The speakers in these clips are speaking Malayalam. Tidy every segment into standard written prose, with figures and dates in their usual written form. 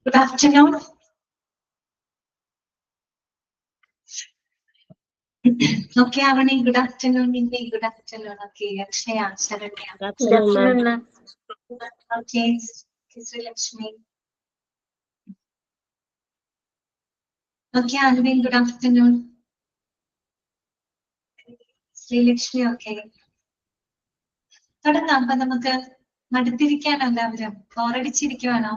Good afternoon. Okay, Avani, good afternoon. Indeed, good afternoon. Okay, Akshaya, Sharanya. Good afternoon, ma'am. Okay, Sri Lakshmi. Okay, Alvin, good afternoon. Sri Lakshmi, okay. തുടങ്ങാം. അപ്പൊ നമുക്ക് മടുത്തിരിക്കാനോ എല്ലാവരും ബോറടിച്ചിരിക്കുവാണോ?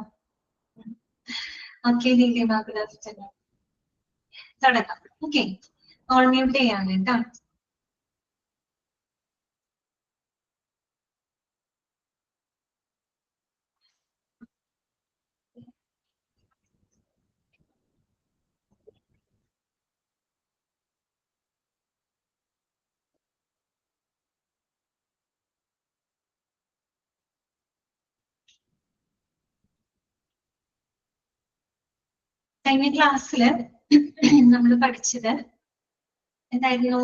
ഓക്കെ, ദീദിമ, ഗുഡ് ആഫ്റ്റർനൂൺ. തുടങ്ങാം. ഓക്കെ, ഓൾ മ്യൂട്ട് ചെയ്യാണ് കേട്ടോ. കഴിഞ്ഞ ക്ലാസ്സില് നമ്മൾ പഠിച്ചത് എന്തായിരുന്നു?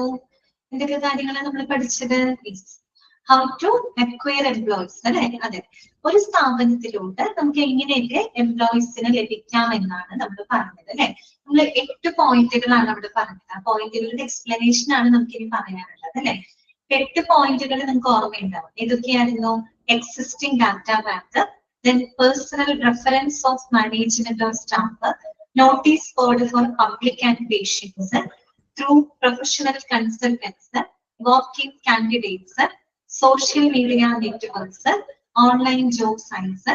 എന്തൊക്കെ കാര്യങ്ങളാണ് നമ്മൾ പഠിച്ചത്? ഹൗ ടു അക്വയർ എംപ്ലോയീസ് അല്ലെ? അതെ, ഒരു സ്ഥാപനത്തിലോട്ട് നമുക്ക് എങ്ങനെയൊക്കെ എംപ്ലോയീസിന് ലഭിക്കാം എന്നാണ് നമ്മൾ പറഞ്ഞത് അല്ലെ. നമ്മൾ 8 പോയിന്റുകളാണ് അവിടെ പറഞ്ഞത്. ആ പോയിന്റുകളുടെ എക്സ്പ്ലനേഷൻ ആണ് നമുക്ക് ഇനി പറയാനുള്ളത് അല്ലെ. 8 പോയിന്റുകൾ നിങ്ങൾക്ക് ഓർമ്മയുണ്ടാവും. ഏതൊക്കെയായിരുന്നു? Existing data bank, then personal reference of management or staff, notice board for public and patients, through professional consultants, walk-in candidates, social media networks, online job sites,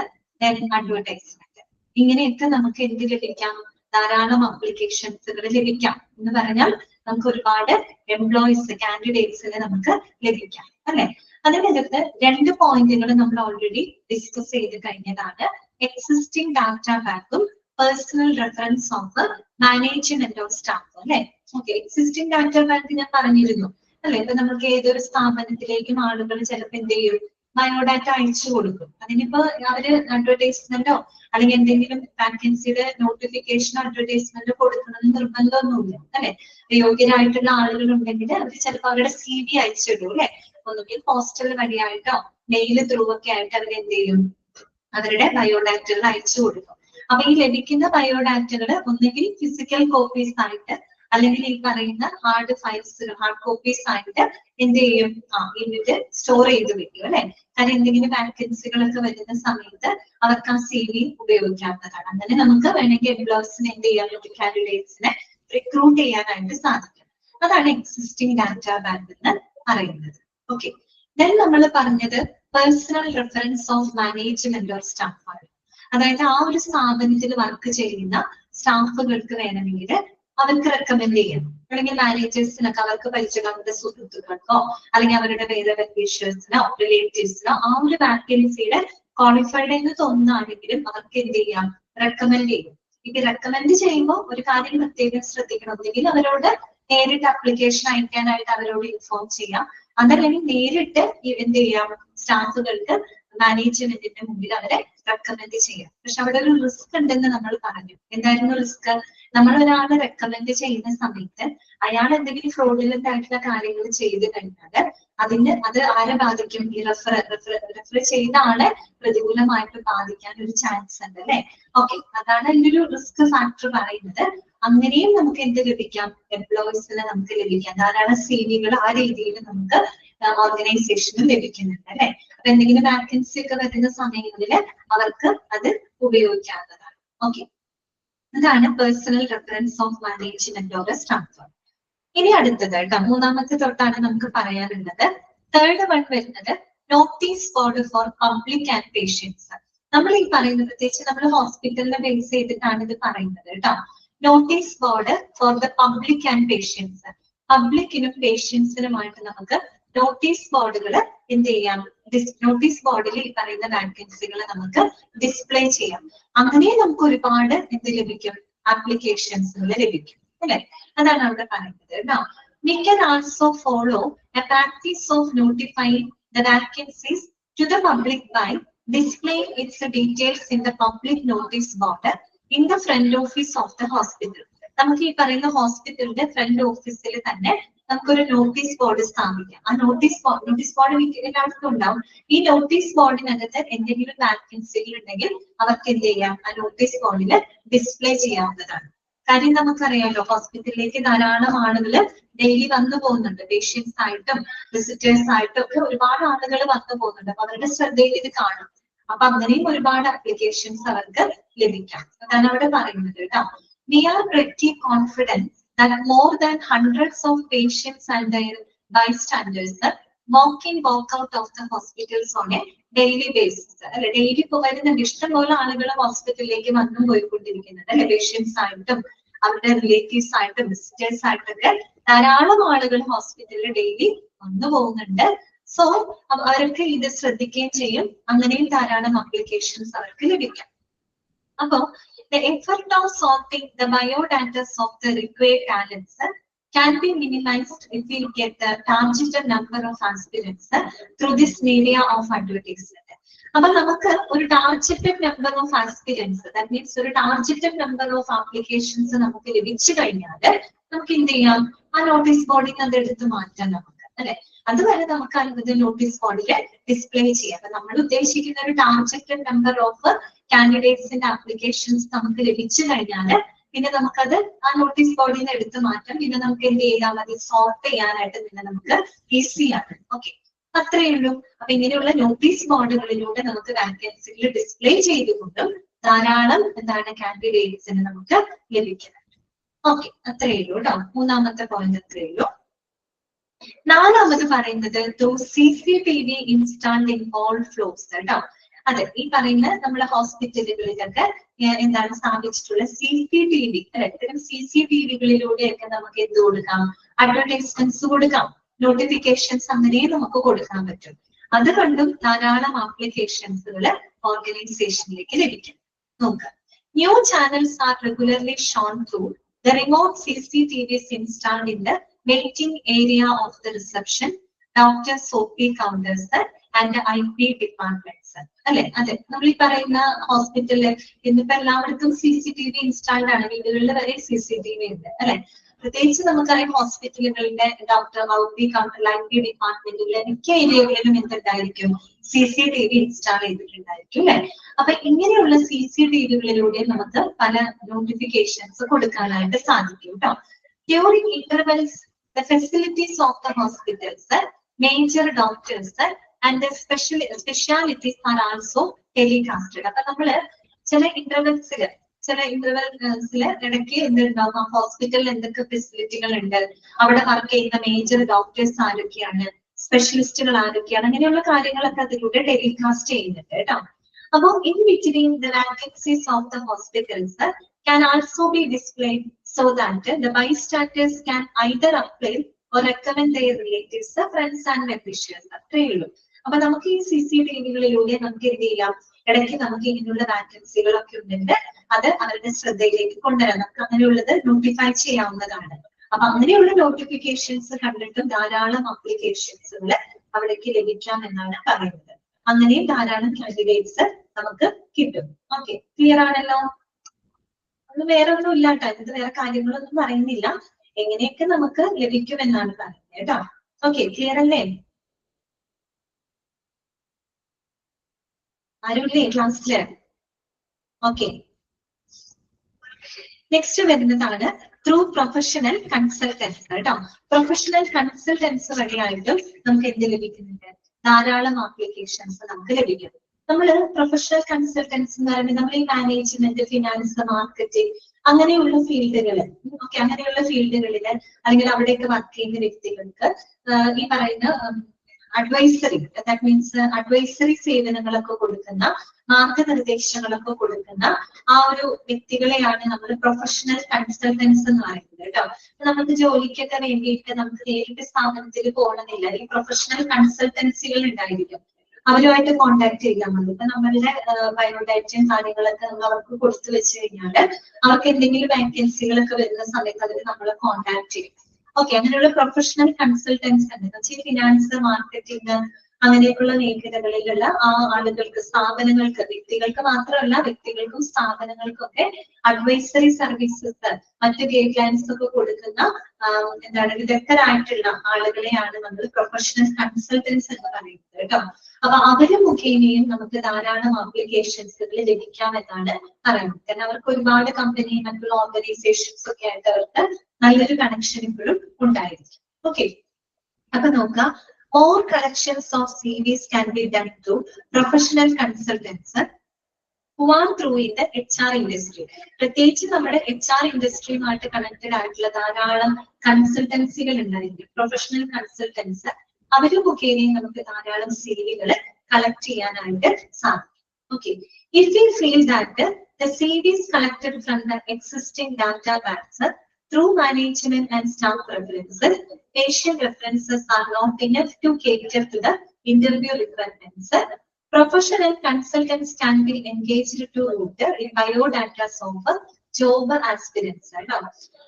then advertisement. ഇങ്ങനെയൊക്കെ നമുക്ക് എന്ത് ലഭിക്കാം? ധാരാളം അപ്ലിക്കേഷൻസുകൾ ലഭിക്കാം എന്ന് പറഞ്ഞാൽ നമുക്ക് ഒരുപാട് എംപ്ലോയീസ് കാൻഡിഡേറ്റ്സിനെ നമുക്ക് ലഭിക്കാം അല്ലെ. അതിനകത്ത് 2 പോയിന്റുകൾ നമ്മൾ ഓൾറെഡി ഡിസ്കസ് ചെയ്ത് കഴിഞ്ഞതാണ്. എക്സിസ്റ്റിംഗ് ഡാറ്റ ബാങ്കും personal reference of management of staff അല്ലെ. ഓക്കെ, എക്സിസ്റ്റിംഗ് ഡാറ്റ ബാങ്ക് ഞാൻ പറഞ്ഞിരുന്നു അല്ലെ. ഇപ്പൊ നമുക്ക് ഏതൊരു സ്ഥാപനത്തിലേക്കും ആളുകൾ ചിലപ്പോൾ എന്ത് ചെയ്യും? ബയോഡാറ്റ അയച്ചു കൊടുക്കും. അതിനിപ്പോ അവര് അഡ്വർടൈസ്മെന്റോ അല്ലെങ്കിൽ എന്തെങ്കിലും വാക്കൻസിയുടെ നോട്ടിഫിക്കേഷൻ അഡ്വർടൈസ്മെന്റ് കൊടുക്കണമെന്ന് നിർബന്ധമൊന്നുമില്ല അല്ലെ. യോഗ്യരായിട്ടുള്ള ആളുകൾ ഉണ്ടെങ്കിൽ അവർ ചിലപ്പോൾ അവരുടെ CV അയച്ചിടും അല്ലെ. ഒന്നുകിൽ പോസ്റ്റൽ വഴിയായിട്ടോ മെയിൽ ത്രൂ ഒക്കെ ആയിട്ട് അവർ എന്ത് ചെയ്യും? അവരുടെ ബയോഡാറ്റകൾ അയച്ചു കൊടുക്കും. അപ്പൊ ഈ ലഭിക്കുന്ന ബയോഡാറ്റകൾ ഒന്നുകിൽ ഫിസിക്കൽ കോപ്പീസ് ആയിട്ട് അല്ലെങ്കിൽ ഈ പറയുന്ന ഹാർഡ് ഫയൽസ് ഹാർഡ് കോപ്പീസ് ആയിട്ട് എന്ത് ചെയ്യും? എന്നിട്ട് സ്റ്റോർ ചെയ്ത് വെക്കും അല്ലെ. കാരണം എന്തെങ്കിലും വാക്കൻസികളൊക്കെ വരുന്ന സമയത്ത് അവർക്ക് ആ CV ഉപയോഗിക്കാവുന്നതാണ്. അങ്ങനെ നമുക്ക് വേണമെങ്കിൽ എംപ്ലോയീസിനെ എന്ത് ചെയ്യാൻ പറ്റും? കാൻഡിഡേറ്റ്സിനെ റിക്രൂട്ട് ചെയ്യാനായിട്ട് സാധിക്കും. അതാണ് എക്സിസ്റ്റിംഗ് ഡാറ്റ ബാങ്ക് എന്ന് പറയുന്നത്. ഓക്കെ, ദെൻ നമ്മൾ പറഞ്ഞത് personal reference of management of staff ആണ്. അതായത് ആ ഒരു സ്ഥാപനത്തിൽ വർക്ക് ചെയ്യുന്ന സ്റ്റാഫുകൾക്ക് വേണമെങ്കിൽ അവർക്ക് റെക്കമെൻഡ് ചെയ്യാം. അല്ലെങ്കിൽ മാനേജേഴ്സിനൊക്കെ അവർക്ക് പരിചയമുള്ള സുഹൃത്തുക്കൾക്കോ അല്ലെങ്കിൽ അവരുടെ വേറെ വെൽവിഷേഴ്സിനോ റിലേറ്റീവ്സിനോ ആ ഒരു വാക്കൻസിയുടെ ക്വാളിഫൈഡ് എന്ന് തോന്നുകയാണെങ്കിലും അവർക്ക് എന്ത് ചെയ്യാം? റെക്കമെൻഡ് ചെയ്യും. ഇത് റെക്കമെൻഡ് ചെയ്യുമ്പോൾ ഒരു കാര്യം പ്രത്യേകം ശ്രദ്ധിക്കണം. ഒന്നെങ്കിൽ അവരോട് നേരിട്ട് അപ്ലിക്കേഷൻ അയക്കാനായിട്ട് അവരോട് ഇൻഫോം ചെയ്യാം. അതല്ലെങ്കിൽ നേരിട്ട് എന്ത് ചെയ്യാം? സ്റ്റാഫുകൾക്ക് മാനേജ്മെന്റിന്റെ മുമ്പിൽ അവരെ റെക്കമെൻഡ് ചെയ്യാം. പക്ഷെ അവിടെ ഒരു റിസ്ക് ഉണ്ടെന്ന് നമ്മൾ പറഞ്ഞു. എന്തായിരുന്നു റിസ്ക്? നമ്മൾ ഒരാളെ റെക്കമെൻഡ് ചെയ്യുന്ന സമയത്ത് അയാൾ എന്തെങ്കിലും ഫ്രോഡിലന്റ് ആയിട്ടുള്ള കാര്യങ്ങൾ ചെയ്ത് കഴിഞ്ഞാൽ അത് ആരെ ബാധിക്കും? ഈ റെഫർ ചെയ്ത ആളെ പ്രതികൂലമായിട്ട് ബാധിക്കാൻ ഒരു ചാൻസ് ഉണ്ട് അല്ലെ. ഓക്കെ, അതാണ് അതിന്റെ ഒരു റിസ്ക് ഫാക്ടർ പറയുന്നത്. അങ്ങനെയും നമുക്ക് എന്ത് ലഭിക്കാം? എംപ്ലോയീസിനെ നമുക്ക് ലഭിക്കാം. ധാരാളം CVകൾ ആ രീതിയിൽ നമുക്ക് ഓർഗനൈസേഷന് ലഭിക്കുന്നുണ്ട് അല്ലെ. അപ്പൊ എന്തെങ്കിലും വാക്കൻസി ഒക്കെ വരുന്ന സമയങ്ങളിൽ അവർക്ക് അത് ഉപയോഗിക്കാവുന്നതാണ്. ഓക്കെ, അതാണ് personal reference of management of staff. ഇനി അടുത്തത് കേട്ടോ, 3ാമത്തെ തൊട്ടാണ് നമുക്ക് പറയാനുള്ളത്. 3rd വൺ വരുന്നത് notice board for public and patients. നമ്മൾ ഈ പറയുന്നത് പ്രത്യേകിച്ച് നമ്മൾ ഹോസ്പിറ്റലിനെ ബേസ് ചെയ്തിട്ടാണ് ഇത് പറയുന്നത് കേട്ടോ. Notice board for the public and patients. പബ്ലിക്കിനും പേഷ്യൻസിനുമായിട്ട് നമുക്ക് നോട്ടീസ് ബോർഡുകൾ എന്ത് ചെയ്യാം? നോട്ടീസ് ബോർഡിൽ ഈ പറയുന്ന വാക്കൻസികൾ നമുക്ക് ഡിസ്പ്ലേ ചെയ്യാം. അങ്ങനെ നമുക്ക് ഒരുപാട് എന്ത് ലഭിക്കും? ആപ്ലിക്കേഷൻസുകൾ ലഭിക്കും അല്ലെ. അതാണ് അവിടെ പറയുന്നത് കേട്ടോ. We can also follow a practice of notifying the vacancies to the public by displaying its details in the public notice board in the front office of the hospital. നമുക്ക് ഈ പറയുന്ന ഹോസ്പിറ്റലിന്റെ ഫ്രണ്ട് ഓഫീസിൽ തന്നെ നമുക്കൊരു നോട്ടീസ് ബോർഡ് സ്ഥാപിക്കാം. ആ നോട്ടീസ് ബോർഡ് എല്ലാവർക്കും ഉണ്ടാവും. ഈ നോട്ടീസ് ബോർഡിനകത്ത് എന്തെങ്കിലും വാക്കൻസികൾ ഉണ്ടെങ്കിൽ അവർക്ക് എന്ത് ചെയ്യാം, ആ നോട്ടീസ് ബോർഡിൽ ഡിസ്പ്ലേ ചെയ്യാവുന്നതാണ്. കാര്യം നമുക്കറിയാമല്ലോ, ഹോസ്പിറ്റലിലേക്ക് ധാരാളം ആളുകൾ ഡെയിലി വന്നു പോകുന്നുണ്ട്. പേഷ്യൻസ് ആയിട്ടും വിസിറ്റേഴ്സ് ആയിട്ടും ഒക്കെ ഒരുപാട് ആളുകൾ വന്നു പോകുന്നുണ്ട്. അപ്പൊ അവരുടെ ശ്രദ്ധയിൽ ഇത് കാണും. അപ്പൊ അങ്ങനെയും ഒരുപാട് അപ്ലിക്കേഷൻസ് അവർക്ക് ലഭിക്കാം. അതാണ് അവിടെ പറയുന്നത് കേട്ടോ. We are pretty confident that more than hundreds of patients and their bystanders walk in, walk out of the hospitals on a daily basis. അല്ലെ, ഡെയിലി വരുന്നുണ്ട്. ഇഷ്ടംപോലെ ആളുകൾ ഹോസ്പിറ്റലിലേക്ക് വന്നു പോയിക്കൊണ്ടിരിക്കുന്നുണ്ട് അല്ലെ. പേഷ്യൻസ് ആയിട്ടും അവരുടെ റിലേറ്റീവ്സ് ആയിട്ടും വിസിറ്റേഴ്സ് ആയിട്ടൊക്കെ ധാരാളം ആളുകൾ ഹോസ്പിറ്റലിൽ ഡെയിലി വന്നു പോകുന്നുണ്ട്. സോ അവർക്ക് ഇത് ശ്രദ്ധിക്കുകയും ചെയ്യും. അങ്ങനെയും ധാരാളം അപ്ലിക്കേഷൻസ് അവർക്ക് ലഭിക്കാം. അപ്പോ the effort of sorting the biodata of the required talents can be minimized if we get the targeted number of aspirants through this media of advertisement. അപ്പൊ നമുക്ക് ഒരു targeted number of aspirants, that means ഒരു ടാർജറ്റഡ് നമ്പർ ഓഫ് ആപ്ലിക്കേഷൻസ് നമുക്ക് ലഭിച്ചു കഴിഞ്ഞാൽ നമുക്ക് എന്ത് ചെയ്യാം, ആ നോട്ടീസ് ബോർഡിൽ നിന്ന് അത് എടുത്ത് മാറ്റാം നമുക്ക് അല്ലെ. അതുവരെ നമുക്ക് അത് നോട്ടീസ് ബോർഡിൽ ഡിസ്പ്ലേ ചെയ്യാം. അപ്പൊ നമ്മൾ ഉദ്ദേശിക്കുന്ന ഒരു ടാർജറ്റഡ് നമ്പർ ഓഫ് കാൻഡിഡേറ്റ്സിന്റെ ആപ്ലിക്കേഷൻസ് നമുക്ക് ലഭിച്ചു കഴിഞ്ഞാൽ പിന്നെ നമുക്കത് ആ നോട്ടീസ് ബോർഡിൽ നിന്ന് എടുത്തു മാറ്റാം. പിന്നെ നമുക്ക് എന്ത് ചെയ്താൽ മതി, സോർട്ട് ചെയ്യാനായിട്ട് പിന്നെ നമുക്ക് ഈസിയാണ്. ഓക്കെ, അത്രയേ ഉള്ളൂ. അപ്പൊ ഇങ്ങനെയുള്ള നോട്ടീസ് ബോർഡുകളിലൂടെ നമുക്ക് വാക്കൻസികൾ ഡിസ്പ്ലേ ചെയ്തുകൊണ്ടും ധാരാളം എന്താണ് കാൻഡിഡേറ്റ്സിന് നമുക്ക് ലഭിക്കുന്നത്. ഓക്കെ, അത്രയേ ഉള്ളൂ കേട്ടോ. മൂന്നാമത്തെ പോയിന്റ് അത്രയേ ഉള്ളൂ. നാലാമത് പറയുന്നത് CCTV installed in all floors കേട്ടോ. അതെ, ഈ പറയുന്ന നമ്മുടെ ഹോസ്പിറ്റലുകളിലൊക്കെ എന്താണ് സ്ഥാപിച്ചിട്ടുള്ള CCTV അല്ലെ. ഇത്തരം CCTVകളിലൂടെയൊക്കെ നമുക്ക് എന്ത് കൊടുക്കാം, അഡ്വർടൈസ്മെന്റ്സ് കൊടുക്കാം, നോട്ടിഫിക്കേഷൻസ് അങ്ങനെ നമുക്ക് കൊടുക്കാൻ പറ്റും. അതുകൊണ്ടും ധാരാളം ആപ്ലിക്കേഷൻസുകൾ ഓർഗനൈസേഷനിലേക്ക് ലഭിക്കും. നോക്കാം, new channels are regularly shown through the remote CCTVs installed in the waiting area of the reception, doctors, OP counters and IP departments. അല്ലെ, അതെ, നമ്മൾ ഈ പറയുന്ന ഹോസ്പിറ്റലില് ഇന്നിപ്പോ എല്ലാവർക്കും CCTV ഇൻസ്റ്റാൾഡ് ആണ്. വീടുകളിൽ വരെ CCTV ഉണ്ട് അല്ലെ. പ്രത്യേകിച്ച് നമുക്കറിയാം ഹോസ്പിറ്റലുകളിലെ ഡോക്ടർ, OP കൗണ്ടർ, IP ഡിപ്പാർട്ട്മെന്റിലെ മിക്ക ഏരിയകളിലും എന്തുണ്ടായിരിക്കും, CCTV ഇൻസ്റ്റാൾ ചെയ്തിട്ടുണ്ടായിരിക്കും അല്ലെ. അപ്പൊ ഇങ്ങനെയുള്ള CCTVകളിലൂടെ നമുക്ക് പല നോട്ടിഫിക്കേഷൻസ് കൊടുക്കാനായിട്ട് സാധിക്കും കേട്ടോ. During intervals, the facilities of the hospitals, major doctors and the specialities are also telecasted. അപ്പൊ നമ്മള് ചില ഇന്റർവെൽസില് ഇടയ്ക്ക് എന്തുണ്ടാവും, ആ ഹോസ്പിറ്റലിൽ എന്തൊക്കെ ഫെസിലിറ്റികൾ ഉണ്ട്, അവിടെ വർക്ക് ചെയ്യുന്ന മേജർ ഡോക്ടേഴ്സ് ആരൊക്കെയാണ്, സ്പെഷ്യലിസ്റ്റുകൾ ആരൊക്കെയാണ്, അങ്ങനെയുള്ള കാര്യങ്ങളൊക്കെ അതിലൂടെ ടെലികാസ്റ്റ് ചെയ്യുന്നുണ്ട് കേട്ടോ. അപ്പൊ in between the vacancies of the hospitals can also be displayed so that the bystanders can either apply or recommend their relatives, friends and officials. അത്രയേ ഉള്ളൂ. അപ്പൊ നമുക്ക് ഈ CCTVകളിലൂടെ നമുക്ക് എന്ത് ചെയ്യാം, ഇടയ്ക്ക് നമുക്ക് ഇങ്ങനെയുള്ള വാക്കൻസികളൊക്കെ ഉണ്ടെങ്കിൽ അത് അവരുടെ ശ്രദ്ധയിലേക്ക് കൊണ്ടുവരാം. നമുക്ക് അങ്ങനെയുള്ളത് നോട്ടിഫൈ ചെയ്യാവുന്നതാണ്. അപ്പൊ അങ്ങനെയുള്ള നോട്ടിഫിക്കേഷൻസ് കണ്ടിട്ടും ധാരാളം അപ്ലിക്കേഷൻസുകൾ അവിടേക്ക് ലഭിക്കാം എന്നാണ് പറയുന്നത്. അങ്ങനെയും ധാരാളം കാൻഡിഡേറ്റ്സ് നമുക്ക് കിട്ടും. ഓക്കെ, ക്ലിയർ ആണല്ലോ. ഒന്നും വേറെ ഒന്നും ഇല്ല കേട്ടോ, ഇത് വേറെ കാര്യങ്ങളൊന്നും പറയുന്നില്ല. എങ്ങനെയൊക്കെ നമുക്ക് ലഭിക്കും എന്നാണ് പറയുന്നത് കേട്ടോ. ഓക്കെ, ക്ലിയർ അല്ലേ? ആരുമില്ലേ ക്ലാസ്സില്? ഓക്കെ, നെക്സ്റ്റ് വരുന്നതാണ് ത്രൂ പ്രൊഫഷണൽ കൺസൾട്ടൻസ് കേട്ടോ. പ്രൊഫഷണൽ കൺസൾട്ടൻസ് വഴിയായിട്ടും നമുക്ക് എന്ത് ലഭിക്കുന്നുണ്ട്, ധാരാളം ആപ്ലിക്കേഷൻസ് നമുക്ക് ലഭിക്കും. നമ്മൾ പ്രൊഫഷണൽ കൺസൾട്ടൻസ് എന്ന് പറയുമ്പോൾ നമ്മൾ ഈ മാനേജ്മെന്റ്, ഫിനാൻസ്, മാർക്കറ്റിംഗ് അങ്ങനെയുള്ള ഫീൽഡുകൾ, ഓക്കെ, അങ്ങനെയുള്ള ഫീൽഡുകളിൽ അല്ലെങ്കിൽ അവിടെയൊക്കെ വർക്ക് ചെയ്യുന്ന വ്യക്തികൾക്ക് ഈ പറയുന്ന അഡ്വൈസറി, ദാറ്റ് മീൻസ് അഡ്വൈസറി സേവനങ്ങളൊക്കെ കൊടുക്കുന്ന, മാർഗനിർദ്ദേശങ്ങളൊക്കെ കൊടുക്കുന്ന ആ ഒരു വ്യക്തികളെയാണ് നമ്മൾ പ്രൊഫഷണൽ കൺസൾട്ടൻസ് എന്ന് പറയുന്നത് കേട്ടോ. നമുക്ക് ജോലിക്കൊക്കെ വേണ്ടിയിട്ട് നമുക്ക് നേരിട്ട് സ്ഥാപനത്തിൽ പോകണമെന്നില്ല, ഈ പ്രൊഫഷണൽ കൺസൾട്ടൻസികൾ ഉണ്ടായിരിക്കും. അവരുമായിട്ട് കോണ്ടാക്ട് ചെയ്യാൻ മതി. ഇപ്പൊ നമ്മളുടെ ബയോഡാറ്റയും കാര്യങ്ങളൊക്കെ നമ്മൾ അവർക്ക് കൊടുത്തു വെച്ച് കഴിഞ്ഞാൽ അവർക്ക് എന്തെങ്കിലും വാക്കൻസികളൊക്കെ വരുന്ന സമയത്ത് അവർ നമ്മളെ കോണ്ടാക്ട് ചെയ്യും. ഓക്കെ, അങ്ങനെയുള്ള പ്രൊഫഷണൽ കൺസൾട്ടൻസ് ഉണ്ട്. ഫിനാൻസ്, മാർക്കറ്റിംഗ് അങ്ങനെയൊക്കെയുള്ള മേഖലകളിലുള്ള ആ ആളുകൾക്ക്, സ്ഥാപനങ്ങൾക്ക്, വ്യക്തികൾക്ക് മാത്രമല്ല, വ്യക്തികൾക്കും സ്ഥാപനങ്ങൾക്കും ഒക്കെ അഡ്വൈസറി സർവീസസ്, മറ്റ് ഗൈഡ് ലൈൻസ് ഒക്കെ കൊടുക്കുന്ന എന്താണ് വിദഗ്ധരായിട്ടുള്ള ആളുകളെയാണ് നമ്മൾ പ്രൊഫഷണൽ കൺസൾട്ടൻസ് എന്ന് പറയുന്നത് കേട്ടോ. അപ്പൊ അവര് മുഖേനയും നമുക്ക് ധാരാളം ആപ്ലിക്കേഷൻസുകൾ ലഭിക്കാമെന്നാണ് പറയുന്നത്. കാരണം അവർക്ക് ഒരുപാട് കമ്പനി, മറ്റുള്ള ഓർഗനൈസേഷൻസ് ഒക്കെ ആയിട്ട് അവർക്ക് നല്ലൊരു കണക്ഷൻ ഇപ്പോഴും ഉണ്ടായിരിക്കും. ഓക്കെ, അപ്പൊ നോക്കാം. More collections of CVs can be done through professional consultants who are through in the HR industry. പ്രത്യേകിച്ച് നമ്മുടെ HR ഇൻഡസ്ട്രിയുമായിട്ട് കണക്റ്റഡ് ആയിട്ടുള്ള ധാരാളം കൺസൾട്ടൻസികൾ ഉണ്ടായിരിക്കും, പ്രൊഫഷണൽ കൺസൾട്ടൻസ്. അവര് മുഖേനയും നമുക്ക് ധാരാളം CVകൾ കളക്ട് ചെയ്യാനായിട്ട് സാധിക്കും. Okay, if we feel that the CVs collected from the existing data banks through management and staff preferences, patient references are not enough to cater to the interview requirements, professional consultants can be engaged to route in biodata of job aspirants.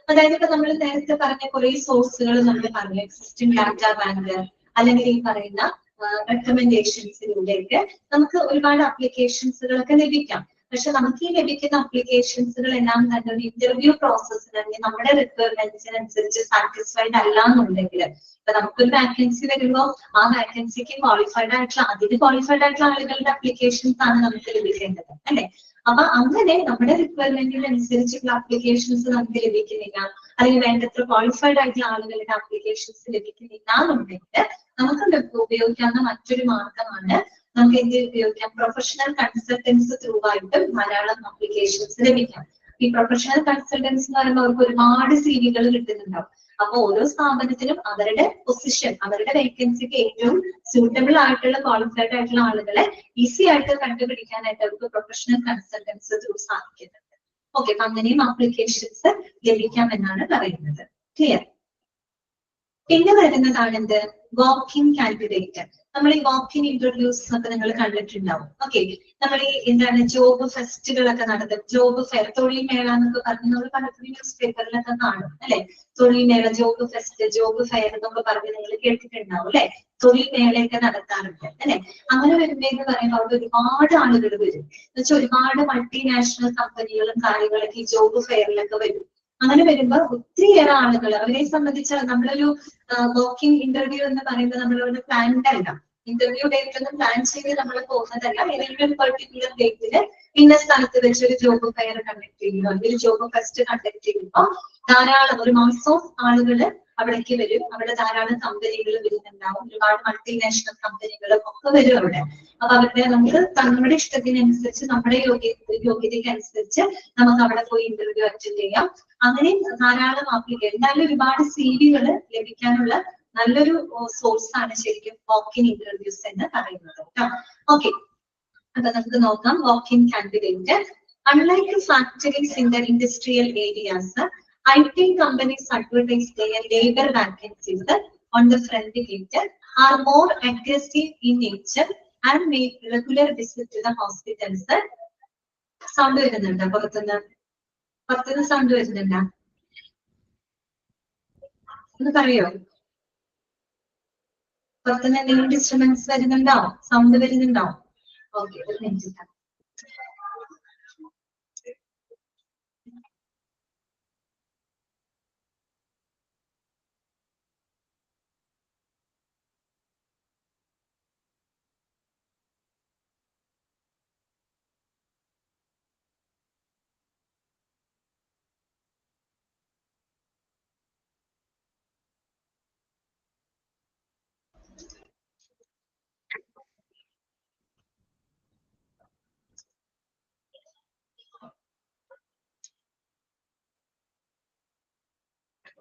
അതായത് ഇപ്പൊ നമ്മൾ നേരത്തെ പറഞ്ഞ കുറെ സോഴ്സുകൾ നമ്മൾ പറഞ്ഞു, എക്സിസ്റ്റിംഗ് ഡാറ്റ ബാങ്ക് അല്ലെങ്കിൽ ഈ പറയുന്ന റെക്കമെൻഡേഷൻസിലൂടെയൊക്കെ നമുക്ക് ഒരുപാട് ആപ്ലിക്കേഷൻസുകളൊക്കെ ലഭിക്കാം. പക്ഷെ നമുക്ക് ഈ ലഭിക്കുന്ന ആപ്ലിക്കേഷൻസുകൾ എല്ലാം തന്നെ ഒരു ഇന്റർവ്യൂ പ്രോസസ്സിന് അല്ലെങ്കിൽ നമ്മുടെ റിക്വയർമെന്റ്സിനനുസരിച്ച് സാറ്റിസ്ഫൈഡ് അല്ല എന്നുണ്ടെങ്കിൽ, ഇപ്പൊ നമുക്കൊരു വാക്കൻസി വരുമ്പോൾ ആ വാക്കൻസിക്ക് ക്വാളിഫൈഡ് ആയിട്ടുള്ള ആളുകളുടെ ആപ്ലിക്കേഷൻസ് ആണ് നമുക്ക് ലഭിക്കേണ്ടത്, അല്ലെ? അപ്പൊ അങ്ങനെ നമ്മുടെ റിക്വയർമെന്റിനനുസരിച്ചുള്ള ആപ്ലിക്കേഷൻസ് നമുക്ക് ലഭിക്കുന്നില്ല, അല്ലെങ്കിൽ വേണ്ടത്ര ക്വാളിഫൈഡ് ആയിട്ടുള്ള ആളുകളുടെ ആപ്ലിക്കേഷൻസ് ലഭിക്കുന്നില്ല എന്നുണ്ടെങ്കിൽ നമുക്ക് ഉപയോഗിക്കാവുന്ന മറ്റൊരു മാർഗമാണ് നമുക്ക് എന്ത് ഉപയോഗിക്കാം, പ്രൊഫഷണൽ കൺസൾട്ടൻസ് ത്രൂ ആയിട്ട് ധാരാളം ആപ്ലിക്കേഷൻസ് ലഭിക്കാം. ഈ പ്രൊഫഷണൽ കൺസൾട്ടൻസ് എന്ന് പറയുമ്പോൾ അവർക്ക് ഒരുപാട് CVകൾ കിട്ടുന്നുണ്ടാവും. അപ്പൊ ഓരോ സ്ഥാപനത്തിനും അവരുടെ പൊസിഷൻ, അവരുടെ വേക്കൻസിക്ക് ഏറ്റവും സ്യൂട്ടബിൾ ആയിട്ടുള്ള ക്വാളിഫൈഡ് ആയിട്ടുള്ള ആളുകളെ ഈസി ആയിട്ട് കണ്ടുപിടിക്കാനായിട്ട് അവർക്ക് പ്രൊഫഷണൽ കൺസൾട്ടൻസ് ത്രൂ സാധിക്കുന്നുണ്ട്. ഓക്കെ, അപ്പൊ അങ്ങനെയും ആപ്ലിക്കേഷൻസ് ലഭിക്കാമെന്നാണ് പറയുന്നത്. ക്ലിയർ? പിന്നെ വരുന്നതാണ് എന്ത്, വാക്കിംഗ് കാൻഡിഡേറ്റ്. നമ്മൾ ഈ വാക്കിംഗ് ഇന്റർവ്യൂസ് ഒക്കെ നിങ്ങൾ കണ്ടിട്ടുണ്ടാവും. ഓക്കെ, നമ്മൾ ഈ എന്താണ് ജോബ് ഫെസ്റ്റുകളൊക്കെ നടത്തും, ജോബ് ഫെയർ, തൊഴിൽ മേള എന്നൊക്കെ പറഞ്ഞ് നമ്മൾ പലപ്പോഴും ന്യൂസ് പേപ്പറിലൊക്കെ കാണും, അല്ലെ? തൊഴിൽ മേള, ജോബ് ഫെസ്റ്റ്, ജോബ് ഫെയർ എന്നൊക്കെ പറഞ്ഞ് നിങ്ങൾ കേട്ടിട്ടുണ്ടാവും, അല്ലെ? തൊഴിൽ മേളയൊക്കെ നടത്താറുണ്ട്, അല്ലെ? അങ്ങനെ വരുമ്പോഴെന്ന് പറയുമ്പോൾ അവിടെ ഒരുപാട് ആളുകൾ വരും. എന്ന് വെച്ചാൽ ഒരുപാട് മൾട്ടിനാഷണൽ കമ്പനികളും കാര്യങ്ങളൊക്കെ ഈ ജോബ് ഫെയറിലൊക്കെ വരും. അങ്ങനെ വരുമ്പോൾ ഒത്തിരിയേറെ ആളുകൾ, അവരെ സംബന്ധിച്ച് നമ്മളൊരു വാക്കിംഗ് ഇന്റർവ്യൂ എന്ന് പറയുമ്പോൾ നമ്മളൊരു പ്ലാൻഡ് അല്ല, ഇന്റർവ്യൂ ഡേറ്റ് ഒന്നും പ്ലാൻ ചെയ്ത് നമ്മൾ പോകുന്നതല്ല. ഏതെങ്കിലും ഒരു പെർട്ടിക്കുലർ ഡേറ്റില് ഇന്ന സ്ഥലത്ത് വെച്ച് ഒരു ജോബ് ഫെയർ കണ്ടക്ട് ചെയ്യുമ്പോൾ, അല്ലെങ്കിൽ ജോബ് ഫെസ്റ്റ് കണ്ടക്ട് ചെയ്യുമ്പോൾ ധാരാളം ഒരു മാസം ആളുകൾ അവിടേക്ക് വരും. അവിടെ ധാരാളം കമ്പനികൾ വരുന്നുണ്ടാവും, ഒരുപാട് മൾട്ടിനാഷണൽ കമ്പനികളും ഒക്കെ വരും അവിടെ. അപ്പൊ അവരുടെ നമുക്ക് നമ്മുടെ ഇഷ്ടത്തിനനുസരിച്ച്, നമ്മുടെ യോഗ്യതയ്ക്ക് അനുസരിച്ച് നമുക്ക് അവിടെ പോയി ഇന്റർവ്യൂ അറ്റൻഡ് ചെയ്യാം. അങ്ങനെ ധാരാളം ആപ്ലിക്കേഷൻ, എന്തായാലും ഒരുപാട് CVകൾ ലഭിക്കാനുള്ള നല്ലൊരു സോഴ്സ് ആണ് ശരിക്കും വാക്കിംഗ് ഇന്റർവ്യൂസ് എന്ന് പറയുന്നത്. ഓക്കെ, അപ്പൊ നമുക്ക് നോക്കാം walking candidate. Unlike factories in the industrial areas, IT companies advertise their labor vacancies on the front gate, are more aggressive in nature and make regular visit to the hospitals. Sound വരുന്നുണ്ടോ? പുറത്തുനിന്ന് സൗണ്ട് വരുന്നുണ്ടോ? ഒന്ന് പറയോ? പുറത്തുനിന്ന് എന്തെങ്കിലും ഡിസ്റ്റർബൻസ് വരുന്നുണ്ടോ? സൗണ്ട് വരുന്നുണ്ടോ? ഓക്കെ, ഒരു minute.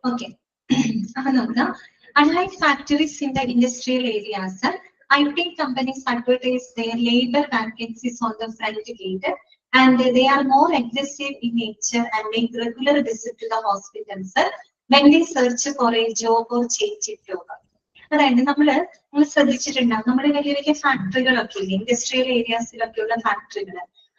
Okay. Unlike factories in the industrial areas, IT companies advertise their labor vacancies on the front gate, and they are more aggressive in nature and make regular visit to the hospitals when they search for a job or change in job. അതായത് നമ്മൾ ശ്രദ്ധിച്ചിട്ടുണ്ടാവും, നമ്മുടെ വലിയ വലിയ ഫാക്ടറികളൊക്കെ ഇല്ലേ, ഇൻഡസ്ട്രിയൽ ഏരിയാസിലൊക്കെയുള്ള ഫാക്ടറികൾ,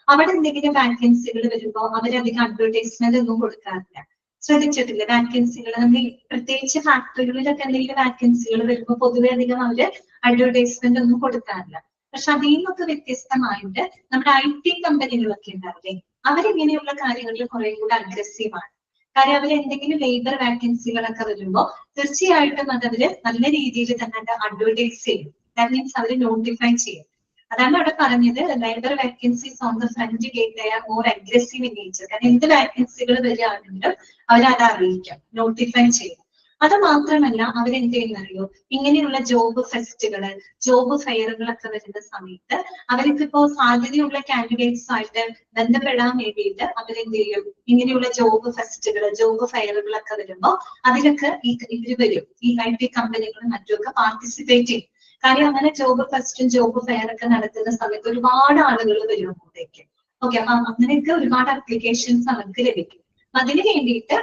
അവിടെ എന്തെങ്കിലും വാക്കൻസികൾ വരുമ്പോൾ അവരധികം അഡ്വർടൈസ്മെന്റ് ഒന്നും കൊടുക്കാറില്ല. ശ്രദ്ധിച്ചിട്ടില്ല? വാക്കൻസികൾ നമ്മൾ പ്രത്യേകിച്ച് ഫാക്ടറികളിലൊക്കെ എന്തെങ്കിലും വാക്കൻസികൾ വരുമ്പോൾ പൊതുവെ അധികം അവര് അഡ്വർടൈസ്മെന്റ് ഒന്നും കൊടുക്കാറില്ല. പക്ഷെ അതിൽ നിന്നൊക്കെ വ്യത്യസ്തമായിട്ട് നമ്മുടെ IT കമ്പനികളൊക്കെ ഉണ്ടാവില്ലേ, അവരിങ്ങനെയുള്ള കാര്യങ്ങളിൽ കുറെ കൂടെ അഗ്രസീവാണ്. കാര്യം അവർ എന്തെങ്കിലും ലേബർ വാക്കൻസികളൊക്കെ വരുമ്പോൾ തീർച്ചയായിട്ടും അത് അവര് നല്ല രീതിയിൽ തന്നെ അഡ്വർടൈസ് ചെയ്യും. ദാറ്റ് മീൻസ് അവർ നോട്ടിഫൈ ചെയ്യും. അതാണ് അവിടെ പറഞ്ഞത്, labour vacancies on the front gate are more aggressive in nature. കാരണം എന്ത് വാക്കൻസികൾ വരികയാണെങ്കിലും അവരത് അറിയിക്കാം, നോട്ടിഫൈ ചെയ്യും. അത് മാത്രമല്ല അവരെന്ത് ചെയ്യുന്നറിയോ, ഇങ്ങനെയുള്ള ജോബ് ഫെസ്റ്റുകള്, ജോബ് ഫെയറുകളൊക്കെ വരുന്ന സമയത്ത് അവർക്കിപ്പോ സാധ്യതയുള്ള കാൻഡിഡേറ്റ്സ് ആയിട്ട് ബന്ധപ്പെടാൻ വേണ്ടിയിട്ട് അവരെന്ത് ചെയ്യും, ഇങ്ങനെയുള്ള ജോബ് ഫെസ്റ്റുകള്, ജോബ് ഫെയറുകളൊക്കെ വരുമ്പോൾ അതിലൊക്കെ ഇവര് വരും, ഈ IT കമ്പനികളും മറ്റുമൊക്കെ പാർട്ടിസിപ്പേറ്റ് ചെയ്യും. കാര്യം അങ്ങനെ ജോബ് ഫെസ്റ്റും ജോബ് ഫെയർ ഒക്കെ നടത്തുന്ന സമയത്ത് ഒരുപാട് ആളുകൾ വരും അങ്ങോട്ടേക്ക്. ഓക്കെ, അപ്പൊ അങ്ങനെയൊക്കെ ഒരുപാട് അപ്ലിക്കേഷൻസ് അവർക്ക് ലഭിക്കും. അതിന് വേണ്ടിയിട്ട്